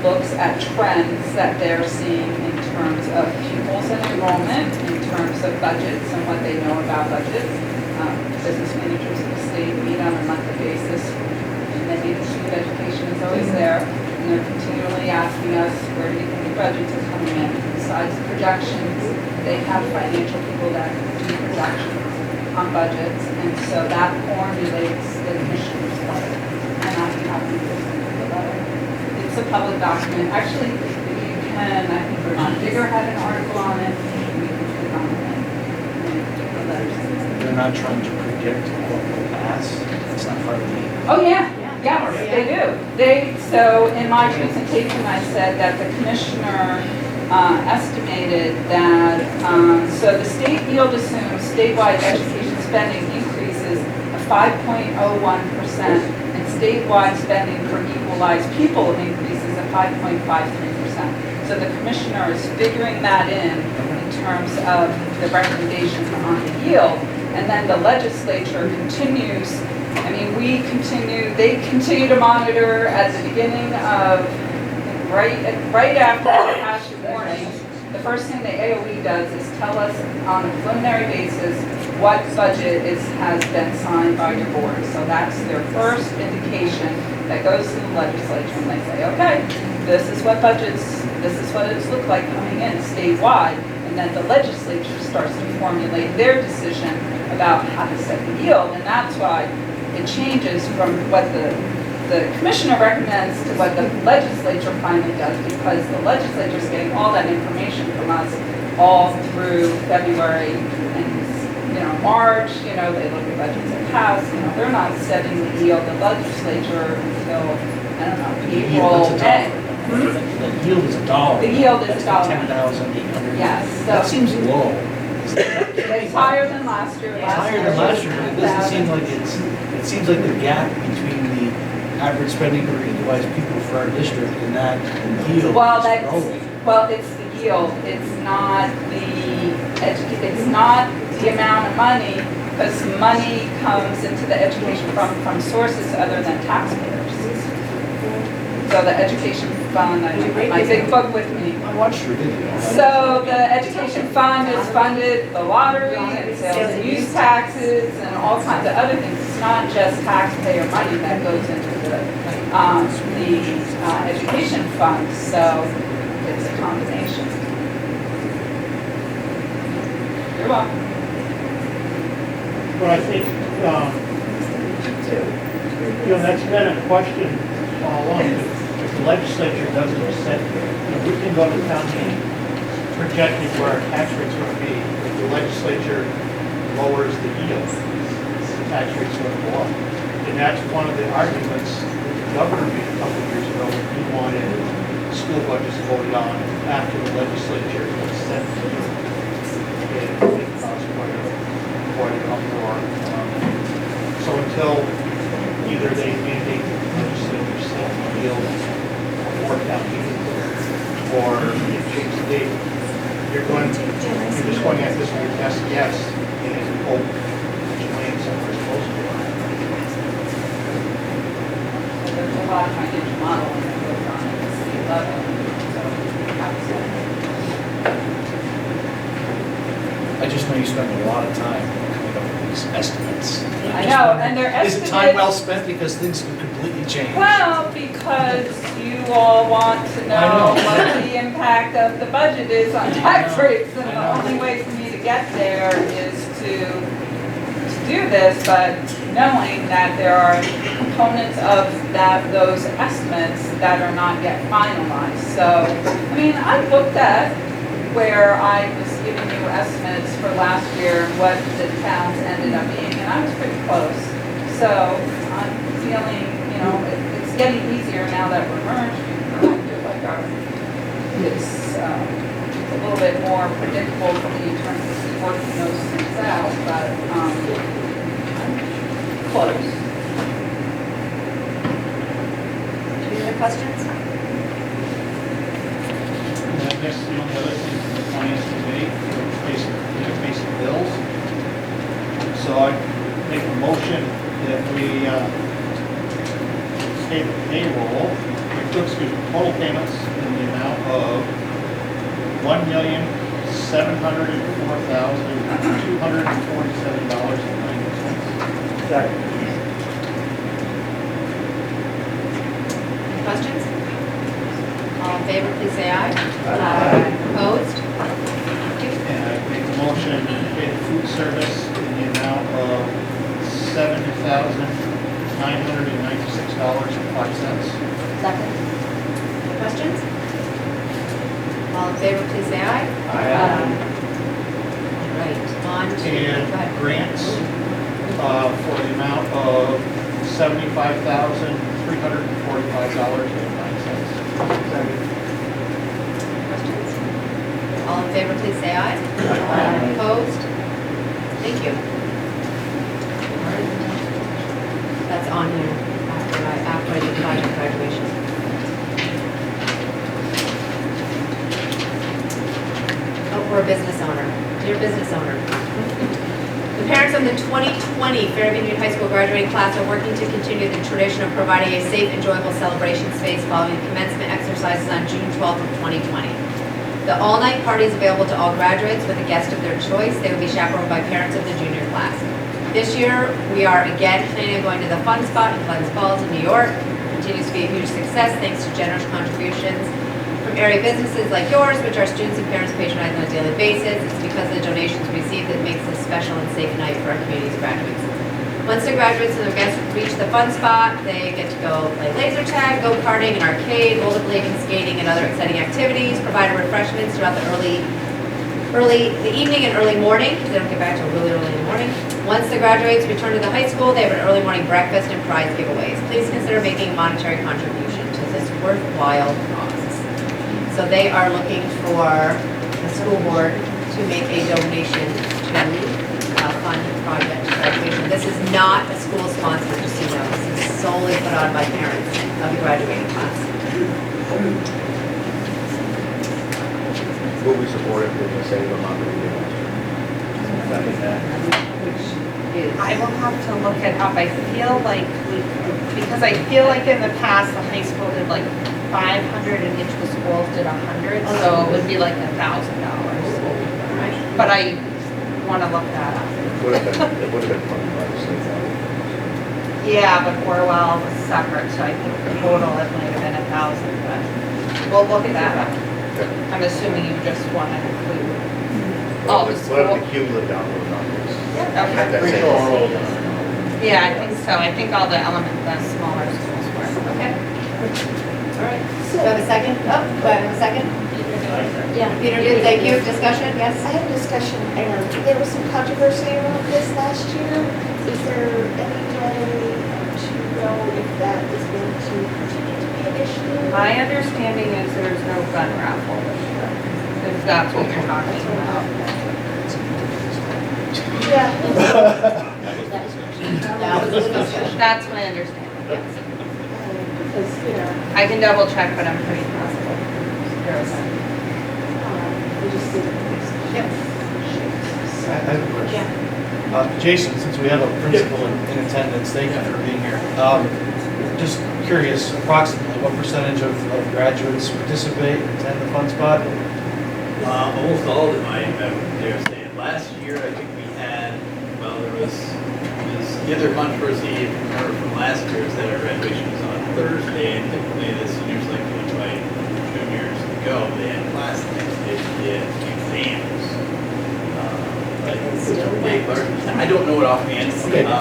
looks at trends that they're seeing in terms of pupils and enrollment, in terms of budgets and what they know about budgets. Business managers of the state meet on a monthly basis, and the Agency of Education is always there, and they're continually asking us, where do you think the budgets are coming in? Besides projections, they have financial people that do projections on budgets, and so that formulates the commissioner's budget. And I have to the letter. It's a public document. Actually, if you can, I think Vermont Digger had an article on it. We can put it on the letters. They're not trying to predict what will pass. It's not part of the. Oh, yeah. Yes, they do. So in my presentation, I said that the commissioner estimated that, so the state yield assumes statewide education spending increases of 5.01%, and statewide spending per equalized pupil increases of 5.53%. So the commissioner is figuring that in terms of the recommendation on the yield, and then the legislature continues. They continue to monitor at the beginning of, right after the passion warning. The first thing the AOE does is tell us on a preliminary basis what budget has been signed by your board. So that's their first indication that goes to the legislature, and they say, okay, this is what it's looked like coming in statewide. And then the legislature starts to formulate their decision about how to set the yield. And that's why it changes from what the commissioner recommends to what the legislature finally does, because the legislature is getting all that information from us all through February and March. They look at budgets that pass. They're not setting the yield. The legislature until April, May. The yield is $1. The yield is $1. 10,800. Yes. That seems low. It's higher than last year. It's higher than last year, but it doesn't seem like it seems like the gap between the average spending per equalized people for our district and that yield is growing. Well, it's the yield. It's not the not the amount of money, because money comes into the education from sources other than taxpayers. So the education fund, I have my big book with me. I watched your video. So the education fund is funded the lottery and sales and use taxes and all kinds of other things. It's not just taxpayer money that goes into the education fund, so it's a combination. You're welcome. But I think, that's been a question all along. If the legislature doesn't set, we can go to town meeting projecting where our tax rate's going to be. If the legislature lowers the yield, the tax rate's going to go up. And that's one of the arguments that the governor made a couple of years ago when he wanted school budgets voted on after the legislature had set the yield. It caused quite an uproar. So until either they mandate the legislature set the yield or town meeting, or you change the date, you're just going at this with your best guess and hope that you land somewhere close to it. There's a lot of financial modeling that goes on at the state level, so absolutely. I just know you spend a lot of time coming up with these estimates. I know, and they're Is it estimates. time well spent because things can completely change? Well, because you all want to know what the impact of the budget is on tax rates, and the only way for me to get there is to do this, but knowing that there are components of those estimates that are not yet finalized. So, I mean, I looked at where I was giving you estimates for last year, what the towns ended up being, and I was pretty close. So I'm feeling, it's getting easier now that we're merged. It's a little bit more predictable for me in terms of working those things out, but I'm close. Any other questions? And I guess the only other thing from the finance committee is basic bills. So I make a motion that we pay the payroll, total payments in the amount of $1,704,247.90. Second. Any questions? All in favor, please say aye. Aye. Opposed? And I make a motion to pay the food service in the amount of $70,996.05. Second. Questions? All in favor, please say aye. Aye. All right, on to, go And ahead. grants for the amount of $75,345.09. Questions? All in favor, please say aye. Aye. Opposed? Thank you. All right. That's on here after I do project graduation. Oh, we're a business owner. Dear business owner. The parents of the 2020 Fairview Union High School graduating class are working to continue the tradition of providing a safe, enjoyable celebration space following commencement exercises on June 12th of 2020. The all-night party is available to all graduates with a guest of their choice. They will be chaperoned by parents of the junior class. This year, we are again planning on going to the Fun Spot in Glens Falls in New York. It continues to be a huge success thanks to generous contributions from area businesses like yours, which our students and parents patronize on a daily basis. It's because of the donations received that makes this special and safe night for our community's graduates. Once the graduates and their guests reach the Fun Spot, they get to go play laser tag, go-karting, and arcade, rollerblading, skating, and other exciting activities, provided refreshments throughout the evening and early morning, because they don't get back till really early in the morning. Once the graduates return to the high school, they have an early morning breakfast and prize giveaways. Please consider making a monetary contribution to this worthwhile cause. So they are looking for the school board to make a donation to fund project graduation. This is not a school sponsor, just so you know. This is solely put on by parents of the graduating class. Will we support it, did you say, the amount that we did last year? second that. which is. I will have to look it up. I feel like because I feel like in the past, the high school did like 500 and each of the schools did 100, so it would be like $1,000. But I want to look that up. It would have been funded by the state. Yeah, but Orwell was separate, so I think the total it might have been 1,000, but we'll look that up. I'm assuming you just want to include all the What are schools. the cumulative download numbers? Okay. At that Pretty same- sure all of them. Yeah, I think so. I think all the smaller schools were. Okay. All right. Do I have a second? Oh, do I have a second? Yeah. Peter did, thank you. Discussion, yes? I have a discussion, there was some controversy around this last year. Is there any way to know if that is going to continue to be an issue? My understanding is there's no gun raffle this year, if that's what you're talking about. Yeah. That was the discussion. That's my understanding, yes. Because, I can double check, but I'm pretty positive. There is none. we just did. Yep. I have a question. Jason, since we have a principal in attendance, thank you for being here. Just curious, approximately, what percentage of graduates participate, attend the Fun Spot? Almost all of them, I dare say. Last year, I think we had, well, there was the other controversy, if you remember from last year, is that our graduation was on Thursday, and typically the seniors like to invite juniors to go. They had class the next day, they had exams. But it's a big, I don't know it offhand, Okay, but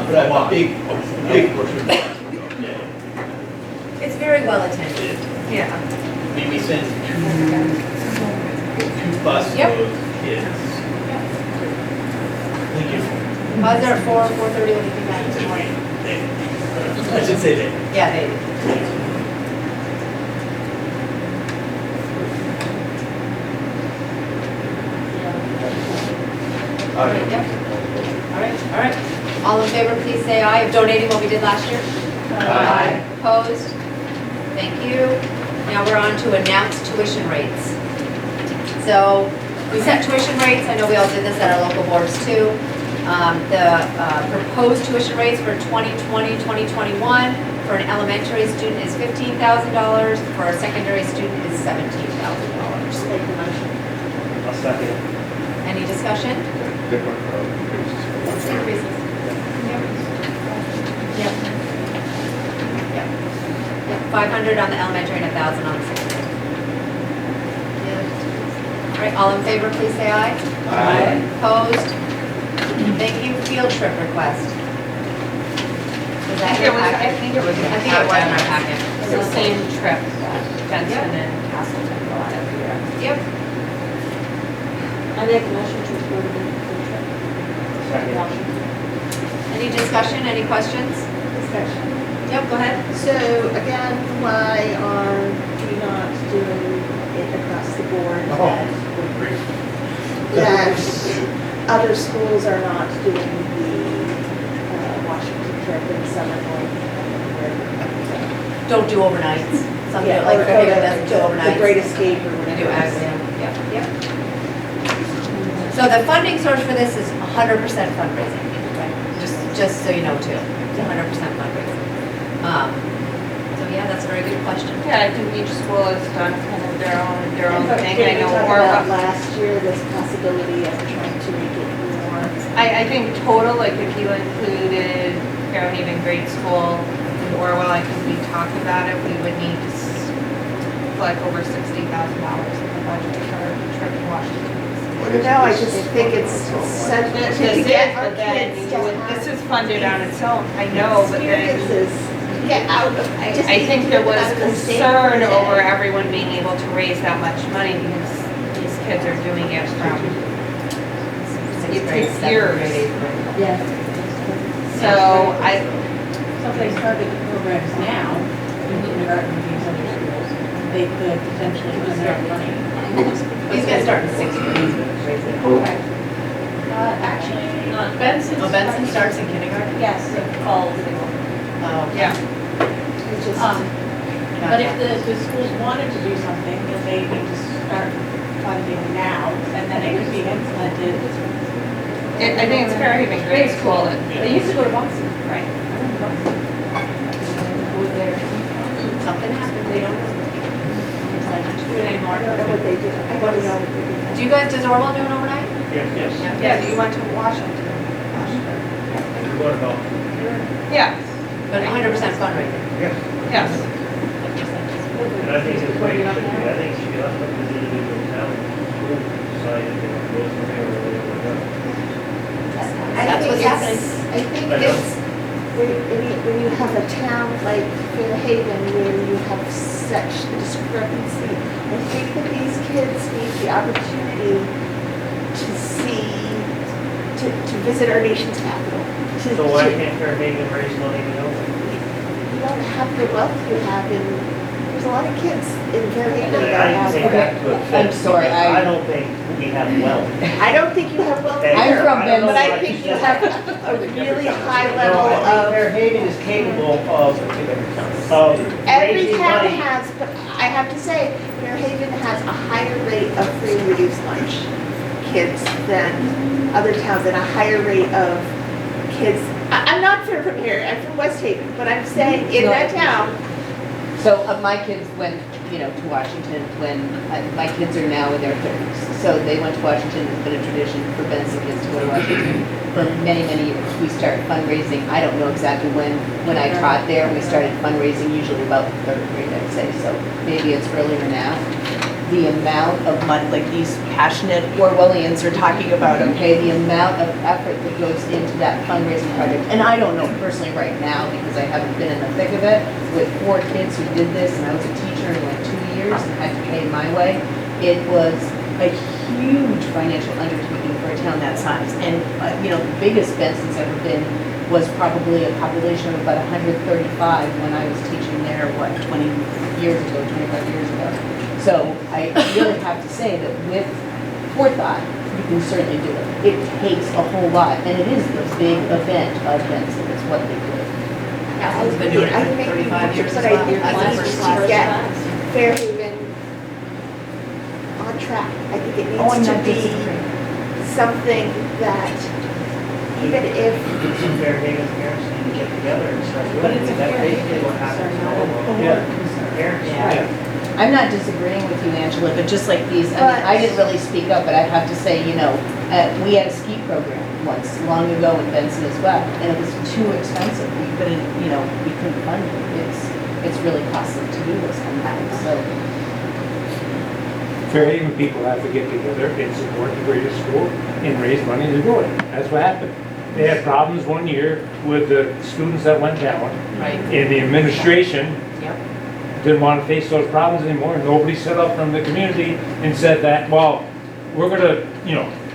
a big portion of the class will go. Yeah. It's very well attended. Yeah. I mean, we sent two busloads Yep. of kids. Thank you. I was there at 4:30 when we came back this morning. I should say that. Yeah, they, all right, yep. All right. All in favor, please say aye of donating what we did last year. Aye. Opposed? Thank you. Now we're on to announced tuition rates. So we set tuition rates, I know we all did this at our local boards too. The proposed tuition rates for 2020, 2021 for an elementary student is $15,000, for a secondary student is $17,000. I'll second. Any discussion? Different increases. It's increases. Yep. Yep. 500 on the elementary and 1,000 on the secondary. Yep. All right, all in favor, please say aye. Aye. Opposed? Thank you. Field trip request. Is that your I packet? think it was in I think it was in our packet. It's the same trip that Benson and Castleton go on every year. Yep. I make a motion to approve the trip. Second. Any discussion, any questions? Discussion. Yep, go ahead. So again, why are we not doing it across the board? That other schools are not doing the Washington trip in summer going. Don't do overnights. Some do, Yeah, like or Fairhaven doesn't do the overnights. Great Escape or They do whatever. Axia. Yep. So the funding source for this is 100% fundraising. Just so you know too, it's 100% fundraising. So yeah, that's a very good question. Yeah, I think each school has done kind of their own But thing. didn't I we know talk Orwell. about last year, this possibility of trying to make it more? I think total, like if you included Fairhaven Grade School and Orwell, I think we talked about it, we would need to like over $60,000 in the budget for a trip to Washington. No, I just think it's such, This to is, get our but then kids you to would- have this is funded on its own, I know, but then experiences, get out of. just I think there was out of the state concern for a over day. everyone being able to raise that much money because these kids are doing it from, it takes years. Yes. So So if they started the programs now, in kindergarten with these other schools, they could potentially start running. He's gonna start in 6th grade. Okay. Actually, Benson. Oh, Benson starts in kindergarten? Yes, all Oh, yeah. It's just, But if the schools wanted to do something, then they need to start funding now, and then it could be implemented I think it's Fairhaven Grade School. They used to go to Boston. Right. Something happened, they don't know. Decide not to do it anymore. I don't know what they did. I don't know what they did. Do you guys, does Orwell do an overnight? Yes. Yeah, you went to Washington. And what about? Yes, But 100% fundraising. Yes. yes. And I think it's the way it should be. I think it should be left up to the individual town, school, decide if they want to go somewhere or they want to go. That's what's happening. I think it's, when you have a town like Fairhaven where you have such discrepancy, I think that these kids need the opportunity to see, to visit our nation's capital. So why can't Fairhaven raise money to help them? You don't have the wealth you have there's a lot of kids in Fairhaven that I have. say that to a I'm sorry, I don't think we have wealth. I don't think you have wealth Okay. either, I'm from I don't know but I what think you said. have a really high No, level I think of. Fairhaven is capable of Every raising town money. has, but I have to say, Fairhaven has a higher rate of free and reduced lunch kids than other towns and a higher rate of kids. I'm not from here, I'm from West Haven, but I'm saying in that town, So my kids went, to Washington when, my kids are now in their 30s. So they went to Washington, it's been a tradition for Benson kids to go to Washington for many, many years. We started fundraising, I don't know exactly when I taught there, we started fundraising usually about the third grade, I'd say. So maybe it's earlier now. The amount of money, like these passionate Orwellians are talking about, okay, the amount of effort that goes into that fundraising project. And I don't know personally right now because I haven't been in the thick of it with 4 kids who did this and I was a teacher in like 2 years and had to pay my way. It was a huge financial undertaking for a town that size. And, the biggest Benson's ever been was probably a population of about 135 when I was teaching there, 25 years ago. So I really have to say that with forethought, you can certainly do it. It takes a whole lot, and it is the big event of Benson, is what they do. Catherine's been doing it I for think 35 years as but I well. think That's we the need first to class. get Fairhaven on track. I think it Oh, I'm needs to not be disagreeing. something that even if, Some Fairhaven parents need to get together and start doing But it. it's a That's Fairhaven basically what concern, happens. not a board Yeah. Parents, Yeah. yeah. I'm not disagreeing with you, Angela, but just like these, I didn't really speak up, but I have to say, we had a ski program once, long ago in Benson as well, and it was too expensive. We couldn't fund it. It's really costly to do this sometimes, so. Fairhaven people have to get together and support the greater school and raise money to do it. That's what happened. They had problems one year with the students that went down. Right. And the administration Yep. didn't want to face those problems anymore. Nobody stood up from the community and said that, well, we're gonna,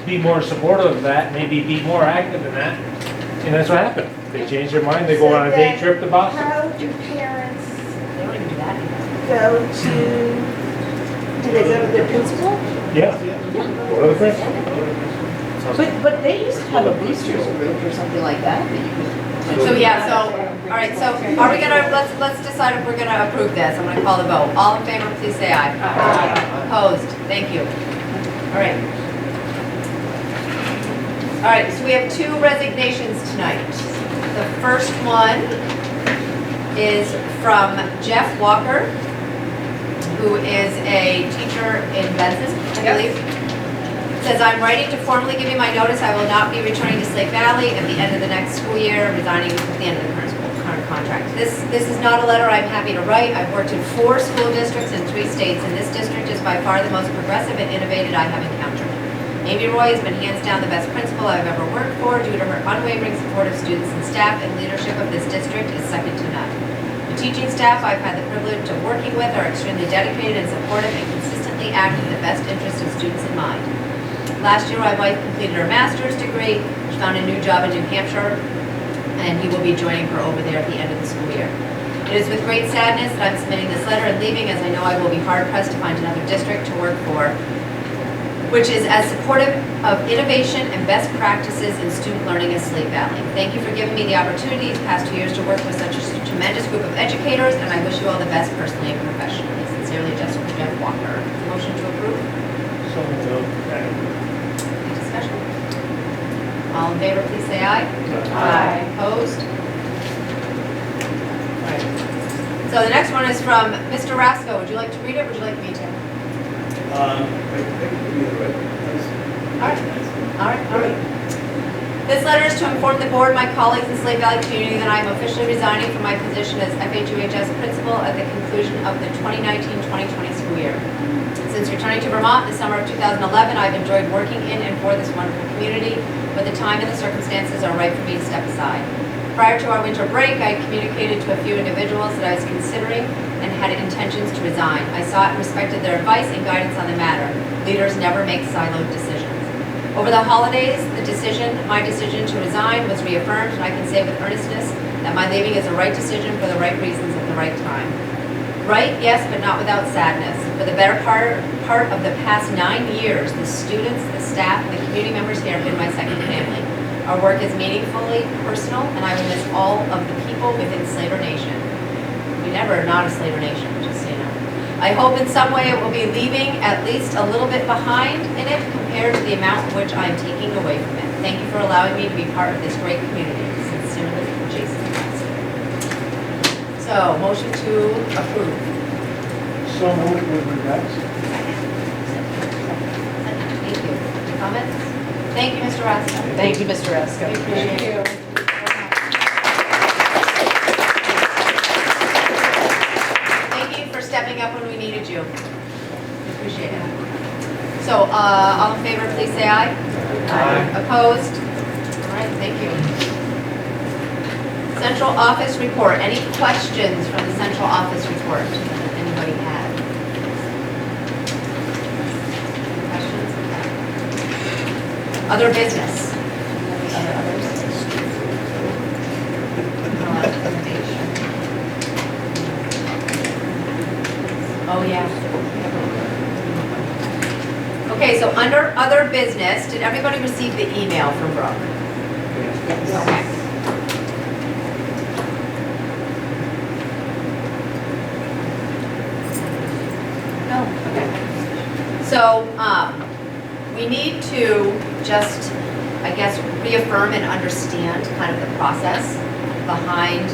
be more supportive of that, maybe be more active in that. And that's what happened. They changed their mind, they go on a day trip to Boston. how do parents They don't even do that anymore. go do they go to their principal? Yeah. Go to the principal. But they used to have a boosters group or something like that that you could. All right, so are we gonna, let's decide if we're gonna approve this. I'm gonna call the vote. All in favor, please say aye. Aye. Opposed? Thank you. All right. All right, so we have 2 resignations tonight. The first one is from Jeff Walker, who is a teacher in Benson, I believe. Says, I'm writing to formally give you my notice. I will not be returning to Slate Valley at the end of the next school year, resigning at the end of the current contract. This is not a letter I'm happy to write. I've worked in 4 school districts in 3 states, and this district is by far the most progressive and innovative I have encountered. Amy Roy has been hands down the best principal I've ever worked for due to her unwavering support of students and staff, and leadership of this district is second to none. The teaching staff I've had the privilege of working with are extremely dedicated and supportive and consistently act in the best interest of students in mind. Last year, my wife completed her master's degree. She found a new job in New Hampshire, and he will be joining her over there at the end of the school year. It is with great sadness that I'm submitting this letter and leaving, as I know I will be hard-pressed to find another district to work for, which is as supportive of innovation and best practices in student learning as Slate Valley. Thank you for giving me the opportunity these past 2 years to work with such a tremendous group of educators, and I wish you all the best personally and professionally. Sincerely, Jeff Walker. Motion to approve? So moved. Any discussion? All in favor, please say aye. Aye. Opposed? Right. So the next one is from Mr. Rasko. Would you like to read it, or would you like me to? All right. This letter is to inform the board, my colleagues in Slate Valley community, that I am officially resigning from my position as FHUHS principal at the conclusion of the 2019-2020 school year. Since returning to Vermont in the summer of 2011, I've enjoyed working in and for this wonderful community, but the time and the circumstances are right for me to step aside. Prior to our winter break, I communicated to a few individuals that I was considering and had intentions to resign. I sought and respected their advice and guidance on the matter. Leaders never make siloed decisions. Over the holidays, my decision to resign was reaffirmed, and I can say with earnestness that my leaving is the right decision for the right reasons at the right time. Right, yes, but not without sadness. For the better part of the past 9 years, the students, the staff, and the community members here have been my second family. Our work is meaningfully personal, and I will miss all of the people within Slater Nation. We never are not a Slater Nation, just so you know. I hope in some way it will be leaving at least a little bit behind in it compared to the amount which I am taking away from it. Thank you for allowing me to be part of this great community. Sincerely, Jason. So, motion to approve. So moved with regrets. Thank you. Comments? Thank you, Mr. Rasko. Thank you, Mr. Rasko. We appreciate it. Thank you for stepping up when we needed you. We appreciate it. So, all in favor, please say aye. Aye. Opposed? All right, thank you. Central office report. Any questions from the central office report that anybody had? Questions? Other business? Others? Oh, yeah. Okay, so under other business, did everybody receive the email from Brooke? Yes. Okay. No, okay. So, we need to just, I guess, reaffirm and understand kind of the process behind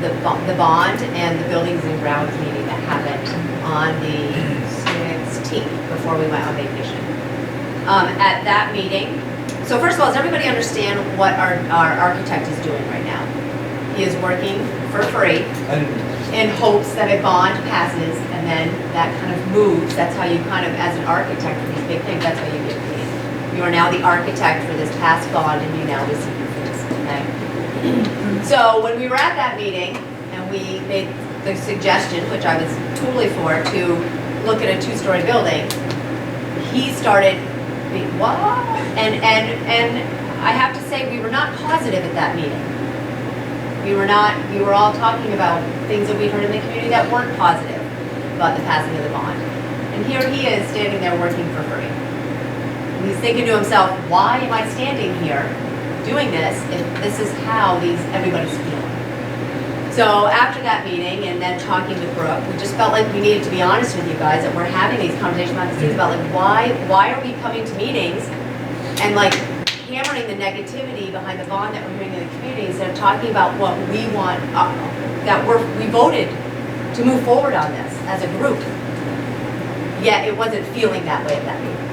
the bond and the buildings and grounds meeting that happened on the 16th before we went on vacation. At that meeting, so first of all, does everybody understand what our architect is doing right now? He is working for free in hopes that a bond passes, and then that kind of moves. That's how you kind of, as an architect for these big things, that's how you get paid. You are now the architect for this past bond, and you now receive your fees, okay? So when we were at that meeting, and we made the suggestion, which I was totally for, to look at a 2-story building, he started, what? And I have to say, we were not positive at that meeting. We were all talking about things that we heard in the community that weren't positive about the passing of the bond. And here he is standing there working for free. And he's thinking to himself, why am I standing here doing this if this is how everybody's feeling? So after that meeting and then talking with Brooke, we just felt like we needed to be honest with you guys, that we're having these conversations behind the scenes about like why are we coming to meetings and like hammering the negativity behind the bond that we're hearing in the community instead of talking about what we want, we voted to move forward on this as a group. Yet it wasn't feeling that way at that meeting.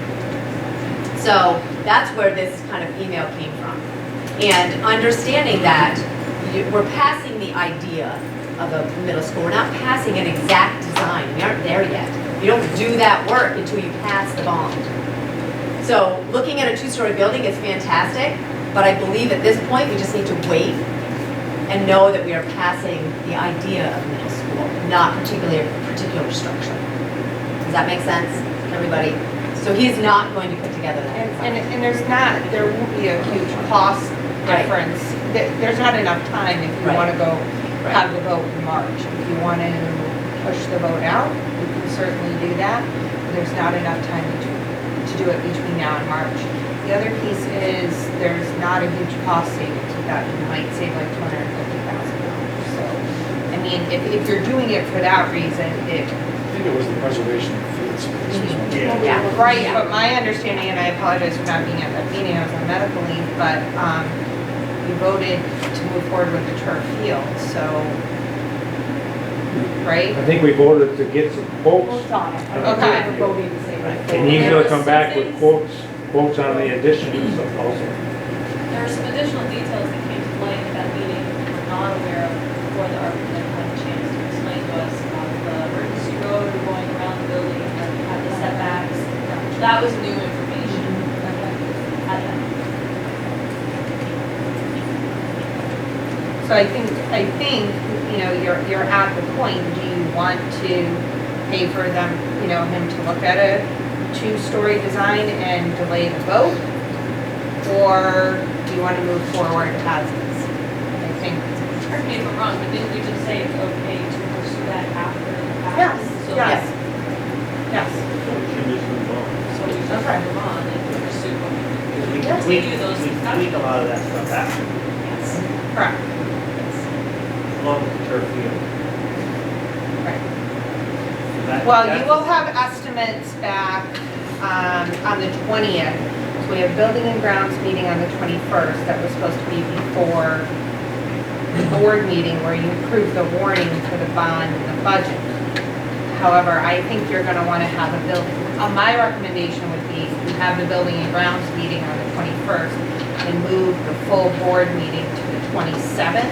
So that's where this kind of email came from. And understanding that we're passing the idea of a middle school. We're not passing an exact design. We aren't there yet. You don't do that work until you pass the bond. So looking at a 2-story building is fantastic, but I believe at this point we just need to wait and know that we are passing the idea of middle school, not particularly a particular structure. Does that make sense, everybody? So he's not going to put together that. And there won't be a huge cost difference. There's not enough time if you want to go have the vote in March. If you want to push the vote out, you can certainly do that. There's not enough time to do it between now and March. The other piece is there's not a huge cost savings with that. You might save like $250,000. So, I mean, if you're doing it for that reason, I think it was the preservation fee. So this was one. Yeah. Right, but my understanding, and I apologize for not being at that meeting, I was on medical leave, but you voted to move forward with the turf field, so, right? I think we voted to get some quotes. Okay. And he's gonna come back with quotes on the addition and stuff also. There are some additional details that came to light at that meeting we were not aware of before the architect had a chance to explain to us about the emergency road going around the building and had the setbacks. That was new information at that. So I think, you know, you're at the point, do you want to pay for them, you know, him to look at a two-story design and delay the vote? Or do you want to move forward as is? I think. Correct me if I'm wrong, but didn't we just say it's okay to pursue that after the fact? Yes, So- yes. Yes. So we should Okay. move on and pursue. We Yes. tweak, Continue those we discussions. tweak a lot of that stuff after, Yes. Correct. along with the turf field. Right. That- Well, that- you will have estimates back on the 20th. So we have building and grounds meeting on the 21st. That was supposed to be before the board meeting where you approve the warning for the bond and the budget. However, I think you're going to want to have a building. My recommendation would be you have the building and grounds meeting on the 21st and move the full board meeting to the 27th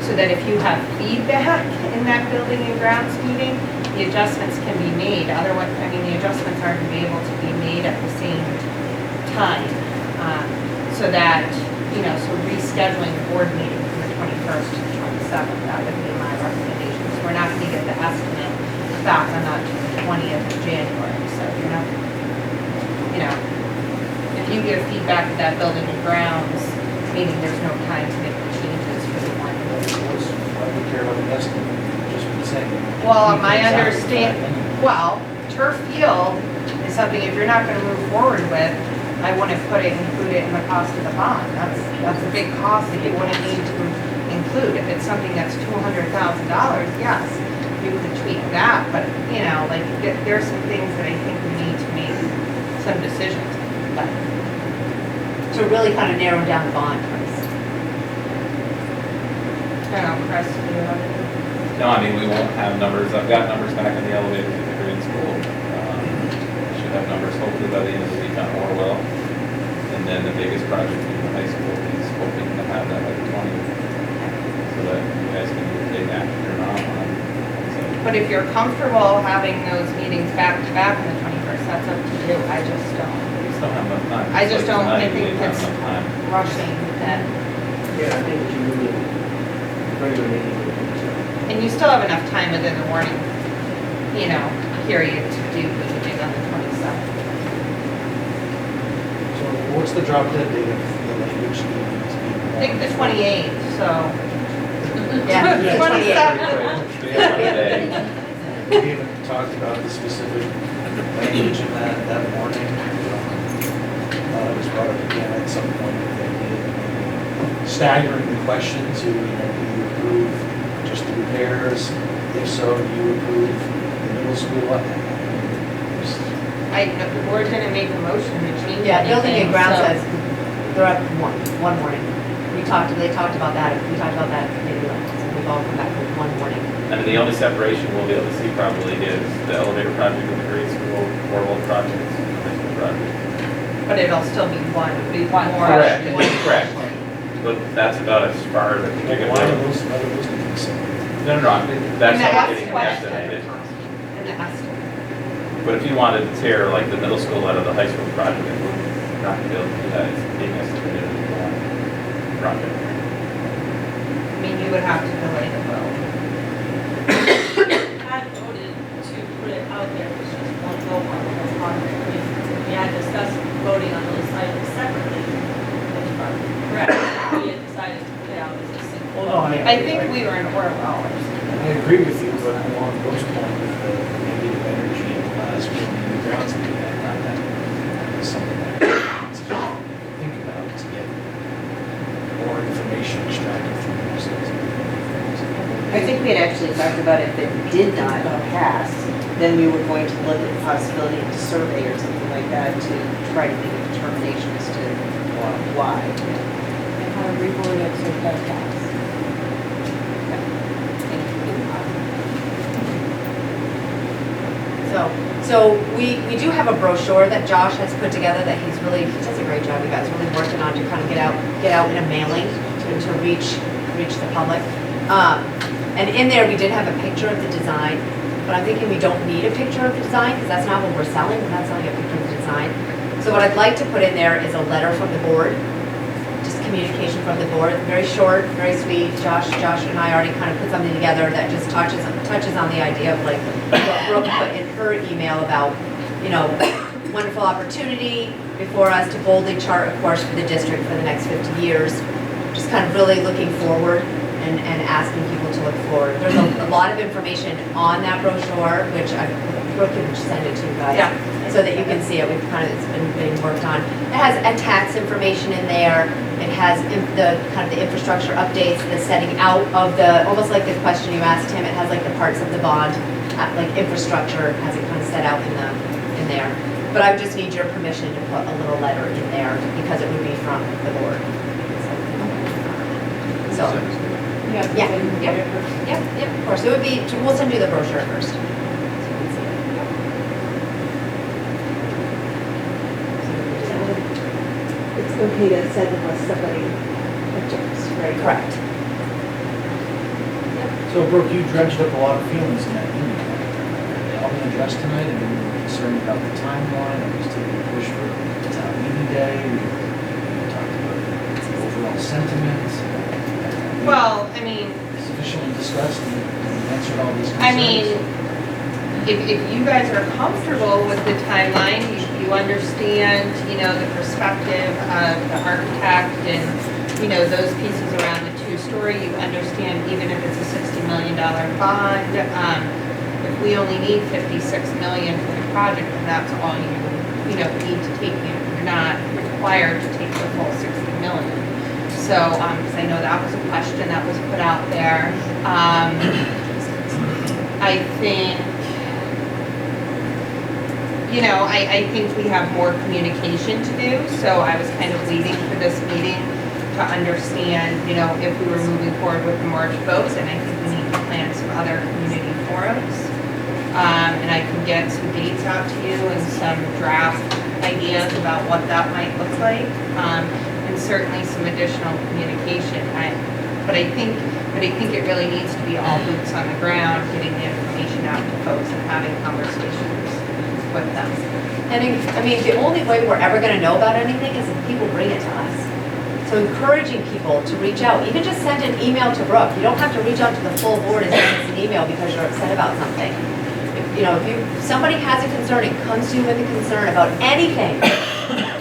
so that if you have feedback in that building and grounds meeting, the adjustments can be made. Otherwise, I mean, the adjustments aren't going to be able to be made at the same time. So that, you know, so rescheduling the board meeting from the 21st to the 27th, that would be my recommendation. So we're not going to get the estimate back on that to the 20th of January. So you're not, you know, if you give feedback at that building and grounds meeting, there's no time to make the changes for the one. Why do we care about the estimate? Just be saying. Well, my well, turf field is something, if you're not gonna move forward with, I wouldn't include it in the cost of the bond. That's a big cost that you wouldn't need to include. If it's something that's $200,000, yes, you could tweak that, but, you know, like, there's some things that I think we need to make some decisions. But To really kind of narrow down the bond price. I don't know, Chris, do you have anything? No, I mean, we won't have numbers, I've got numbers back in the elevator at the grade school. Should have numbers hopefully by the end of the week on Orwell. And then the biggest project in the high school, he's hoping to have that by the 20th. So that you guys can either take action or not on it. So, But if you're comfortable having those meetings back to back on the 21st, that's up to you. I just don't. we still have enough time. I just Like don't, I tonight, we think didn't have it's enough time. rushing that, Yeah, I think you really, regular meeting. and you still have enough time within the warning, you know, period to do the meeting on the 27th. So what's the drop dead date of the language needing to be? I think the 28th, so. Yeah, the 27th. We have one day. We haven't talked about the specific language in that warning. It was brought up again at some point, the idea of maybe staggering the question to, you know, do you approve just the repairs? If so, do you approve the middle school? The board's gonna make a motion to change Yeah, building and anything, grounds so- says, they're up one morning. They talked about that, maybe we've all come back with one morning. I mean, the only separation we'll be able to see probably is the elevator project in the grade school, Orwell project, and the high school project. But it'll still be one more. Correct, correct. But that's about as far as I think you're Why are gonna go. those things separate? No, no, that's And the not getting question. estimated. And the estimate. But if you wanted to tear like the middle school out of the high school project, it would not be able to do that. It's being estimated as one project. I mean, you would have to delay the vote. Had voted to put it out there, it's just one vote on the whole project. I mean, we had discussed voting on those items separately, which are correct. We had decided to put it out as a single. Well, no, I think we were in Orwell or something. I agree with you, but along those points, with the negative energy in the last building and grounds meeting, I thought that is something that we need to think about to get more information extracted from those things. I think we had actually talked about if it did not pass, then we were going to look at the possibility of a survey or something like that to try to make a determination as to why. And how to reword it so it does pass. So we do have a brochure that Josh has put together that he does a great job, you guys, really working on to kind of get out in a mailing to reach the public. And in there, we did have a picture of the design, but I'm thinking we don't need a picture of the design because that's not what we're selling. We're not selling a picture of the design. So what I'd like to put in there is a letter from the board, just communication from the board, very short, very sweet. Josh and I already kind of put something together that just touches on the idea of like what Brooke put in her email about, wonderful opportunity before us to boldly chart a course for the district for the next 50 years. Just kind of really looking forward and asking people to look forward. There's a lot of information on that brochure, which Brooke can send it to you guys. Yeah. So that you can see it. It's been being worked on. It has a tax information in there. It has the infrastructure updates, the setting out of almost like the question you asked him. It has like the parts of the bond, like infrastructure, has it kind of set out in there. But I would just need your permission to put a little letter in there because it would be from the board. So, yeah, of course. It would be, we'll send you the brochure first. It's okay to send them with somebody objects, right? Correct. So Brooke, you dredged up a lot of feelings in that email. They all been addressed tonight, and we were concerned about the timeline, and we still need to push for town meeting day. We talked about the overall sentiment. Well, I mean, Sufficiently discussed and answered all these concerns. I mean, if you guys are comfortable with the timeline, you understand, the perspective of the architect and, those pieces around the two-story, you understand even if it's a $60 million bond, if we only need $56 million for the project, then that's all you need to take. You're not required to take the full $60 million. So, because I know that was a question that was put out there. I think, I think we have more communication to do, so I was kind of waiting for this meeting to understand, if we were moving forward with the March votes, and I think we need to plan some other community forums. And I can get some dates out to you and some draft ideas about what that might look like. And certainly some additional communication. But I think it really needs to be all boots on the ground, getting the information out to folks and having conversations with them. And the only way we're ever going to know about anything is if people bring it to us. So encouraging people to reach out, even just send an email to Brooke. You don't have to reach out to the full board and send us an email because you're upset about something. If somebody has a concern and comes to you with a concern about anything,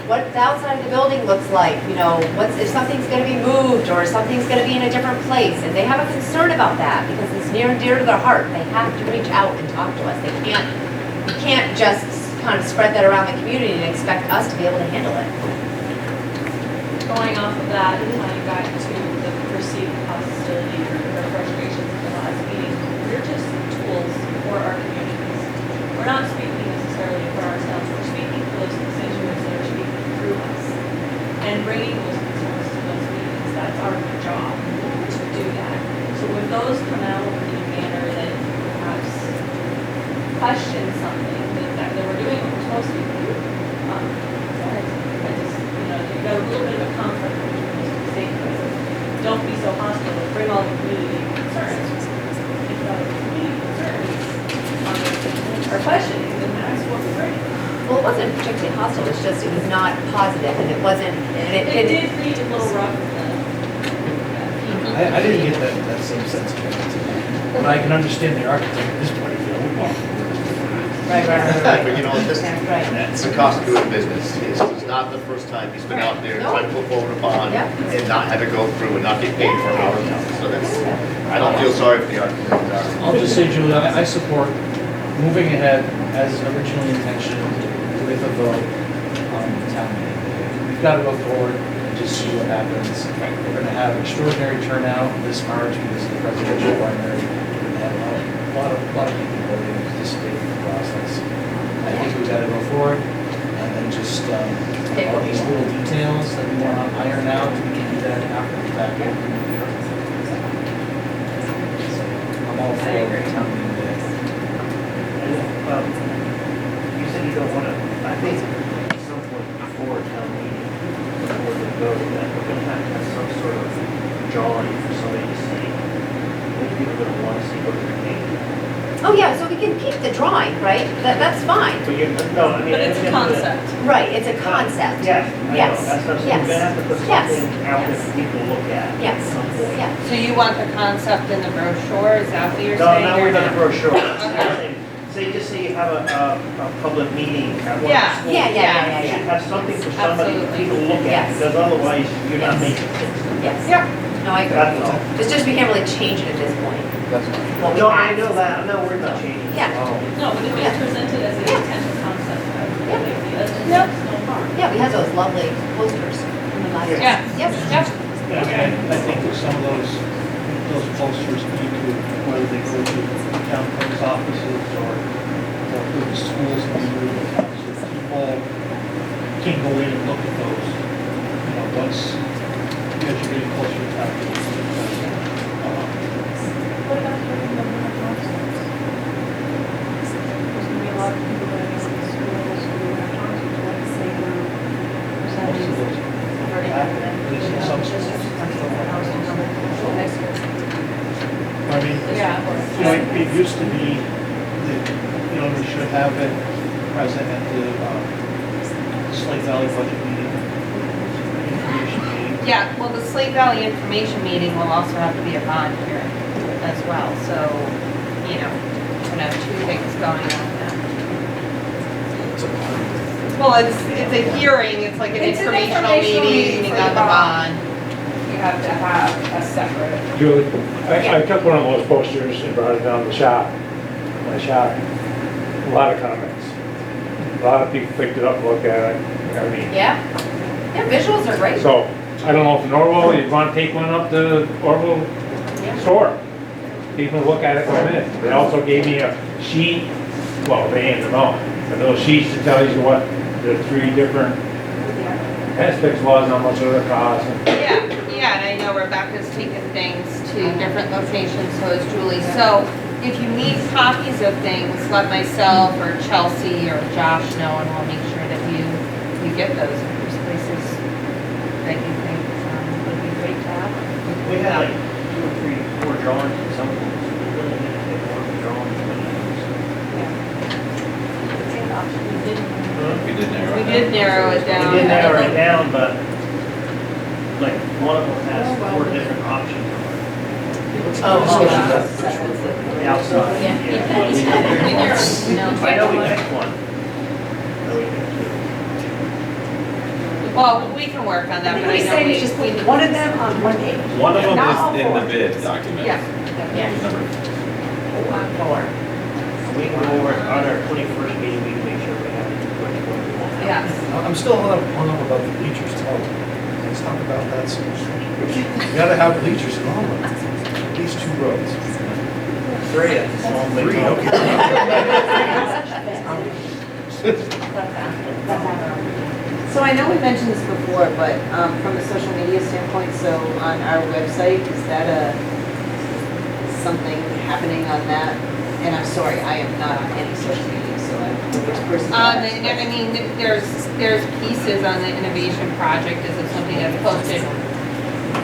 what the outside of the building looks like, if something's going to be moved or something's going to be in a different place, and they have a concern about that because it's near and dear to their heart, they have to reach out and talk to us. You can't just kind of spread that around the community and expect us to be able to handle it. Going off of that, tying back to the perceived hostility or frustrations at the last meeting, we're just tools for our communities. We're not speaking necessarily for ourselves, we're speaking for those constituents that are speaking through us. And bringing those concerns to those meetings, that's our job to do that. So when those come out in a manner that perhaps questions something that we're doing what we're supposed to do, you've got a little bit of a conflict between those two statements. Don't be so hostile, bring all the community concerns. If the community concerns are questioning, then that's what we bring. Well, it wasn't particularly hostile, it was not positive, and it wasn't, and it did read a little rough. I didn't get that same sense of it. But I can understand the architect at this point of view. Right. But that's the cost of doing business. It's not the first time he's been out there trying to put forward a bond and not have it go through and not get paid for hours. So I don't feel sorry for the architect. I'll just say, Julie, I support moving ahead as originally intentioned with a vote on the town meeting. We've got to go forward and just see what happens. We're going to have extraordinary turnout this March because of the presidential primary. We're going to have a lot of people voting to participate in the process. I think we gotta go forward, and then just, all these little details that we want to iron out, we can do that after the fact. I'm all for town meeting day. You said you don't want to, I think at some point before town meeting, before the vote, that we're going to have some sort of drawing for somebody to see. Maybe people are going to want to see what they're painting. Oh, yeah, so we can keep the drawing, right? That's fine. But you're, no, I mean. But it's a concept. Right, it's a concept. Yes, I know, Yes, that's what I'm saying, yes, we're gonna have to put yes, something out there yes. for people to look at. Yes, At some point. yeah. So you want the concept in the brochure, is that what you're No, saying? not or with the not? brochure. Okay. Just say you have a public meeting at one of the Yeah, schools. yeah. You should have something for somebody, for Absolutely. people to look Yes. at, because otherwise you're not Yes. making sense. Yes. Yep. No, I agree. That's all. It's just we can't really change it at this point. That's fine. What we No, have. I know that, I'm not worried about changing. Yeah. Oh. No, but if Yeah. it's presented as a potential concept, I would Yeah. think that's Yep. no harm. Yeah, we had those lovely posters from the last. Yeah. Yep. Yeah, I think with some of those posters, you could, whether they go to town clerk's offices or go to the schools and the towns, so people can go in and look at those, once, as you're getting closer to town meeting. What about giving them more concerts? There's gonna be a lot of people that are in the schools who have concerts, like say, Most of those happen, at least in some schools. I mean, it used to be that, we should have it present at the Slate Valley budget meeting, information meeting. Yeah, well, the Slate Valley information meeting will also have to be a bond hearing as well, so, we're gonna have two things going on now. Well, it's a hearing, it's like an It's an informational informational meeting meeting for on the the bond. You have to have a separate. Julie, I took one of those posters and brought it down to the shop, my shop. A lot of comments. A lot of people picked it up, looked at it. I mean, Yeah. Yeah, visuals are great. so, I don't know if in Orwell, you'd want to take one up to Orwell store. People look at it for a minute. They also gave me a sheet, well, they handed them out, but those sheets that tells you what the three different aspects was, and how much it would cost. Yeah, and I know Rebecca's taken things to different locations, so is Julie. So if you need copies of things, let myself or Chelsea or Josh know, and we'll make sure that you get those if there's places that you think would be great to have. We had like 2 or 3, 4 drawings in some schools, we really need to take more of the drawings than We did narrow it We down. did narrow it down. We did narrow it down, but like one of them has 4 different options. The outside. I know we picked one. Well, we can work on that, but I know we just. One of them on one page. One of them Not all is in the four. bid document. Yeah. Number We can go over it on our 21st meeting, we can make sure we have which one we want. Yes. I'm still hung up about the bleachers too. Let's talk about that soon. You gotta have bleachers in all of them, at least 2 rows. 3, that's a small big. 3, okay. So I know we mentioned this before, but from a social media standpoint, so on our website, is that something happening on that? And I'm sorry, I am not on any social media, so I'm the worst person. to ask, but- I mean, there's pieces on the innovation project, is it something that's posted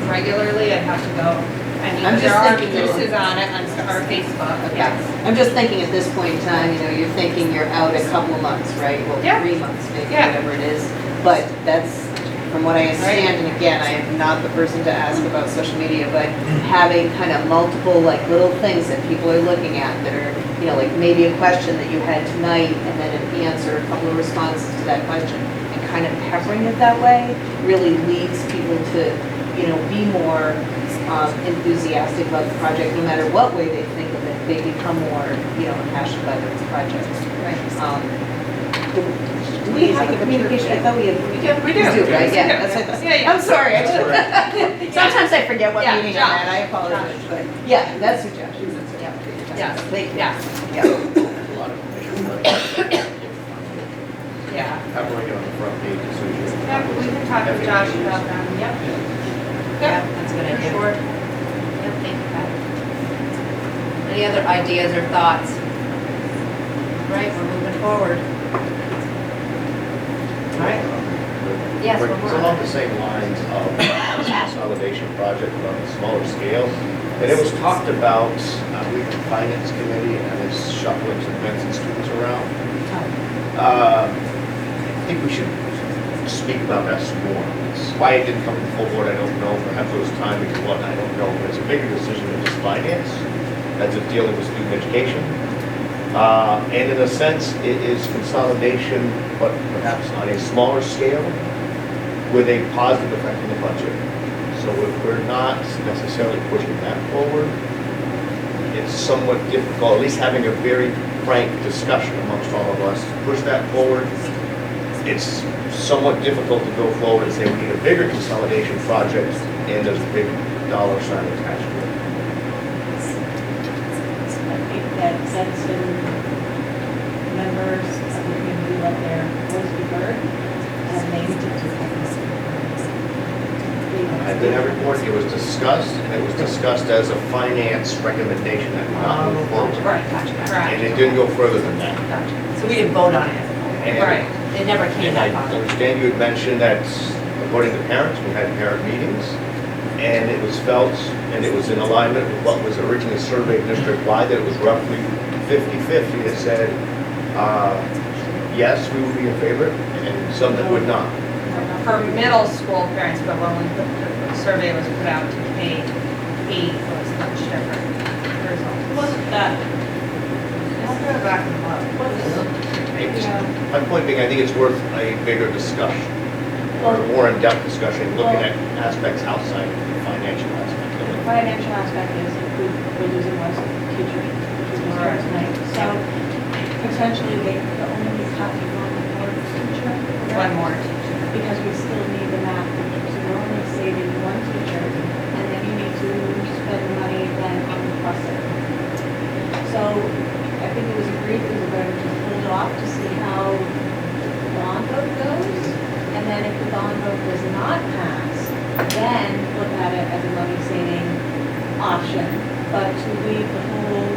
regularly? I'd have to go. I mean, I'm there just are thinking that- pieces on it on our Facebook, Yeah, yes. I'm just thinking at this point in time, you're thinking you're out a couple of months, right? Well, Yeah. 3 months maybe, Yeah. whatever it is. But that's, from what I understand, and again, I am not the person to ask about social media, but having kind of multiple little things that people are looking at that are, like maybe a question that you had tonight and then an answer, a couple of responses to that question, and kind of peppering it that way really leads people to, be more enthusiastic about the project, no matter what way they think of it, they become more, passionate about this project. Right. Do we have a communication? I thought we had. We do. We do, right? Yeah, that's what I thought. Yeah. I'm sorry. Sometimes I forget what Yeah, meeting Josh. I'm at, I apologize, but, yeah, that's who Josh is. Yeah. Thank you. Yeah. Yeah. Yeah. Have like it on the front page, so you. Yep, we can talk to Josh about that, yep. Yeah, that's a good For idea. sure. Yep, thank you, Pat. Any other ideas or thoughts? All right, we're moving forward. All right. Yes, one It's more. along the same lines of this consolidation project but on a smaller scale. And it was talked about, we had the finance committee and it's shuffling some events and students around. I think we should speak about that some more. It's why it didn't come to the full board, I don't know. Perhaps it was timing or what, I don't know. But it's a bigger decision than just finance, as of dealing with student education. And in a sense, it is consolidation, but perhaps on a smaller scale, with a positive effect on the budget. So if we're not necessarily pushing that forward, it's somewhat difficult, at least having a very frank discussion amongst all of us, to push that forward. It's somewhat difficult to go forward and say we need a bigger consolidation project and there's a big dollar sign attached to it. I think that Benson members of the community let their voice be heard, and they I've been every morning, it was discussed, and it was discussed as a finance recommendation that we not move forward. Right, gotcha, gotcha. And it didn't go further than that. Gotcha. So we didn't vote on it. And- Right. It never came And that I far. understand you had mentioned that, according to parents, we had parent meetings, and it was felt, and it was in alignment with what was originally surveyed district-wide, that it was roughly 50-50 that said, yes, we would be in favor, and some that would not. For middle school parents, but when the survey was put out to K-8, it was much different. Wasn't that? I'll go back and look. My point being, I think it's worth a bigger discussion, or a more in-depth discussion, looking at aspects outside of the financial aspect of The it. financial aspect is if we're losing one teacher, which is Right. tonight. So potentially they could only cut one more teacher. One more teacher. Because we still need the math teacher. So we're only saving one teacher, and then you need to spend money then on the busser. So I think it was agreed that we were going to hold off to see how the bond vote goes. And then if the bond vote does not pass, then look at it as a money-saving option. But to leave the whole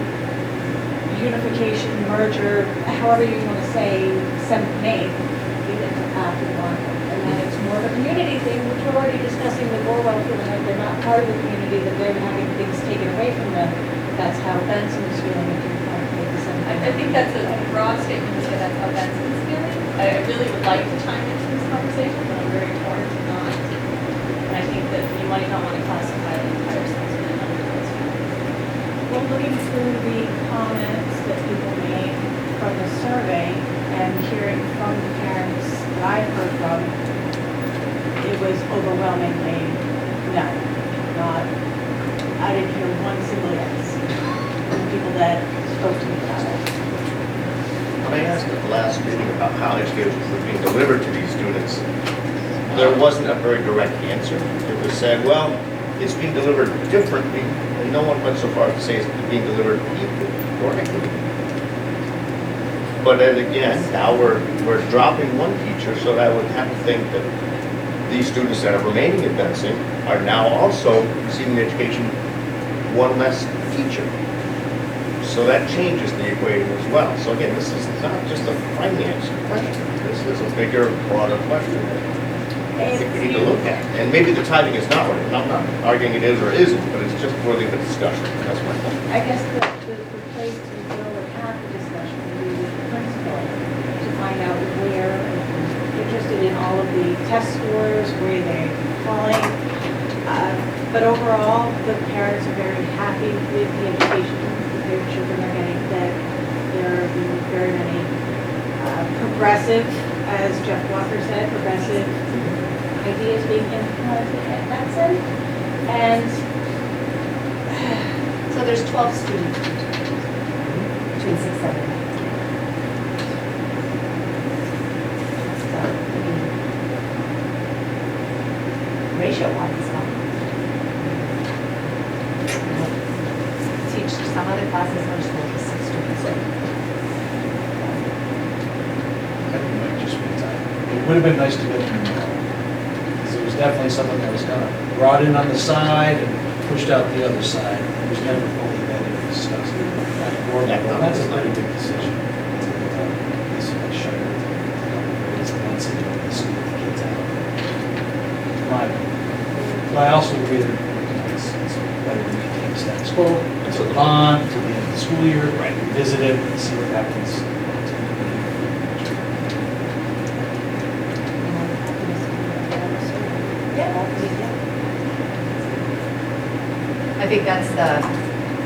unification, merger, however you want to say, 7th and 8th, leave it to after the bond vote. And then it's more of a community thing, which we're already discussing with Orwell, feeling like they're not part of the community, that they're having things taken away from them. That's how Benson is feeling if you're trying to make this. I think that's a broad statement to say that's how Benson's feeling. I really would like to chime into this conversation, but I'm very torn to not. And I think that you might not want to classify the entire sentiment under those factors. Well, looking through the comments that people made from the survey and hearing from the parents that I've heard from, it was overwhelmingly no, not, I didn't hear one single yes from the people that spoke to me about it. When I asked at the last meeting about how education was being delivered to these students, there wasn't a very direct answer. It was said, well, it's being delivered differently, and no one went so far as to say it's being delivered equally or equitably. But then again, now we're dropping one teacher, so I would have to think that these students that are remaining in Benson are now also receiving education, one less teacher. So that changes the equation as well. So again, this is not just a finance question. This is a bigger, broader question that I think we need to look at. And maybe the timing is not right. I'm not arguing it is or isn't, but it's just worthy of a discussion. That's my point. I guess the place to go and have the discussion would be with the principal to find out where, if they're interested in all of the test scores, where they're falling. But overall, the parents are very happy with the education that their children are getting, that there are very many progressive, as Jeff Walker said, progressive ideas being implemented at Benson. And So there's 12 students between 6, 7, and 8. So, ratio-wise, it's not. Teach some other classes in our school with 6 students. would have been nice to get them in there. Because it was definitely something that was kind of brought in on the side and pushed out the other side. It was never fully vetted and discussed at the board level. That's a pretty big decision. This is shut it. It's once again, the school with the kids out. My opinion. But I also agree that it's better to maintain the status quo, it's a bond until the end of the school year, revisit it, and see what happens. I think that's the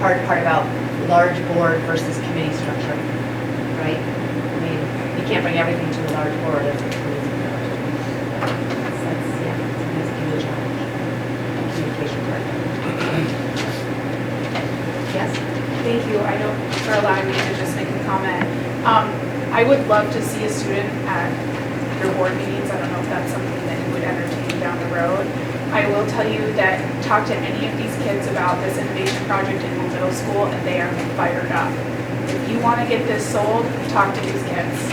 hard part about large board versus committee structure, right? I mean, you can't bring everything to a large board if it's committee structure. That's a huge challenge. Communication part. Yes? Thank you, I know, for allowing me to just make a comment. I would love to see a student at your board meetings. I don't know if that's something that you would entertain down the road. I will tell you that, talk to any of these kids about this innovation project in middle school and they are fired up. If you want to get this sold, talk to these kids.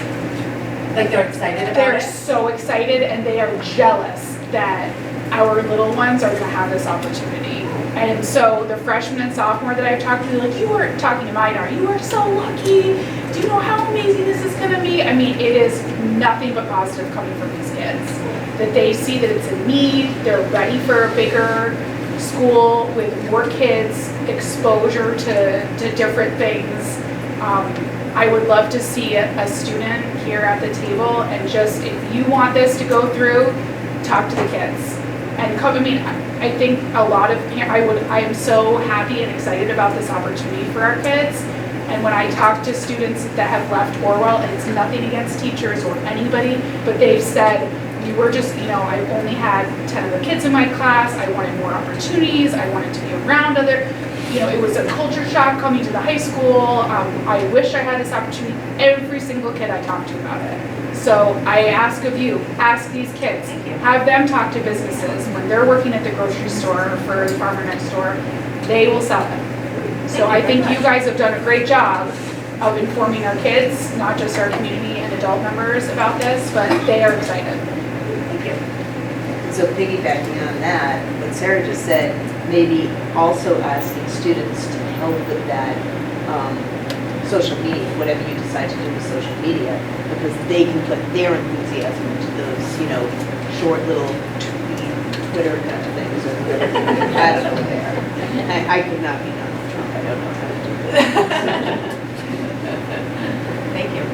Like they're excited about it? They're so excited and they are jealous that our little ones are going to have this opportunity. And so the freshman and sophomore that I've talked to, they're like, you were talking to Minor, you are so lucky. Do you know how amazing this is going to be? I mean, it is nothing but positive coming from these kids. That they see that it's a need, they're ready for a bigger school with more kids, exposure to different things. I would love to see a student here at the table and just, if you want this to go through, talk to the kids. And come, I mean, I think a lot of, I am so happy and excited about this opportunity for our kids. And when I talk to students that have left Orwell, and it's nothing against teachers or anybody, but they've said, we were just, I only had 10 other kids in my class, I wanted more opportunities, I wanted to be around other, it was a culture shock coming to the high school, I wish I had this opportunity. Every single kid I talked to about it. So I ask of you, ask these kids, have them talk to businesses. When they're working at the grocery store or for the farmer next door, they will sell it. So I think you guys have done a great job of informing our kids, not just our community and adult members about this, but they are excited. So piggybacking on that, what Sarah just said, maybe also asking students to help with that social media, whatever you decide to do with social media, because they can put their enthusiasm into those, short little Twitter kind of things or whatever you had over there. I could not be Donald Trump. I don't know how to do that. Thank you.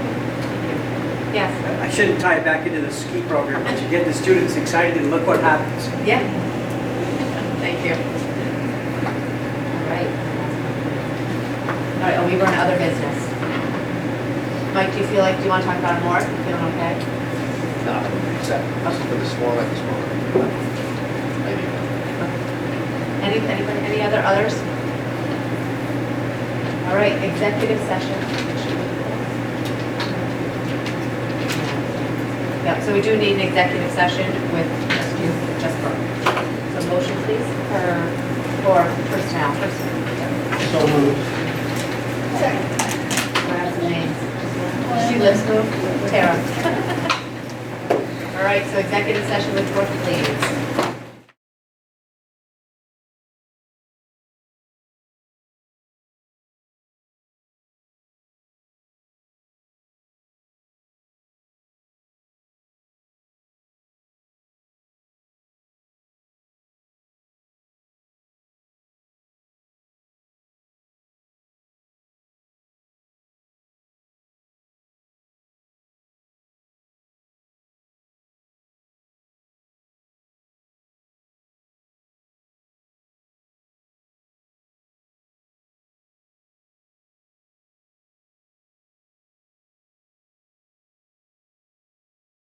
Yes. I shouldn't tie it back into the ski program, but you get the students excited and look what happens. Yeah. Thank you. All right. All right, we were in other business. Mike, do you want to talk about it more? You feeling okay? No, except for the small, like the small. Maybe. Any others? All right, executive session. Yep, so we do need an executive session with just for. So motion please for personnel. So moved. Second. I have some names. She lives move. Tara. All right, so executive session with board please.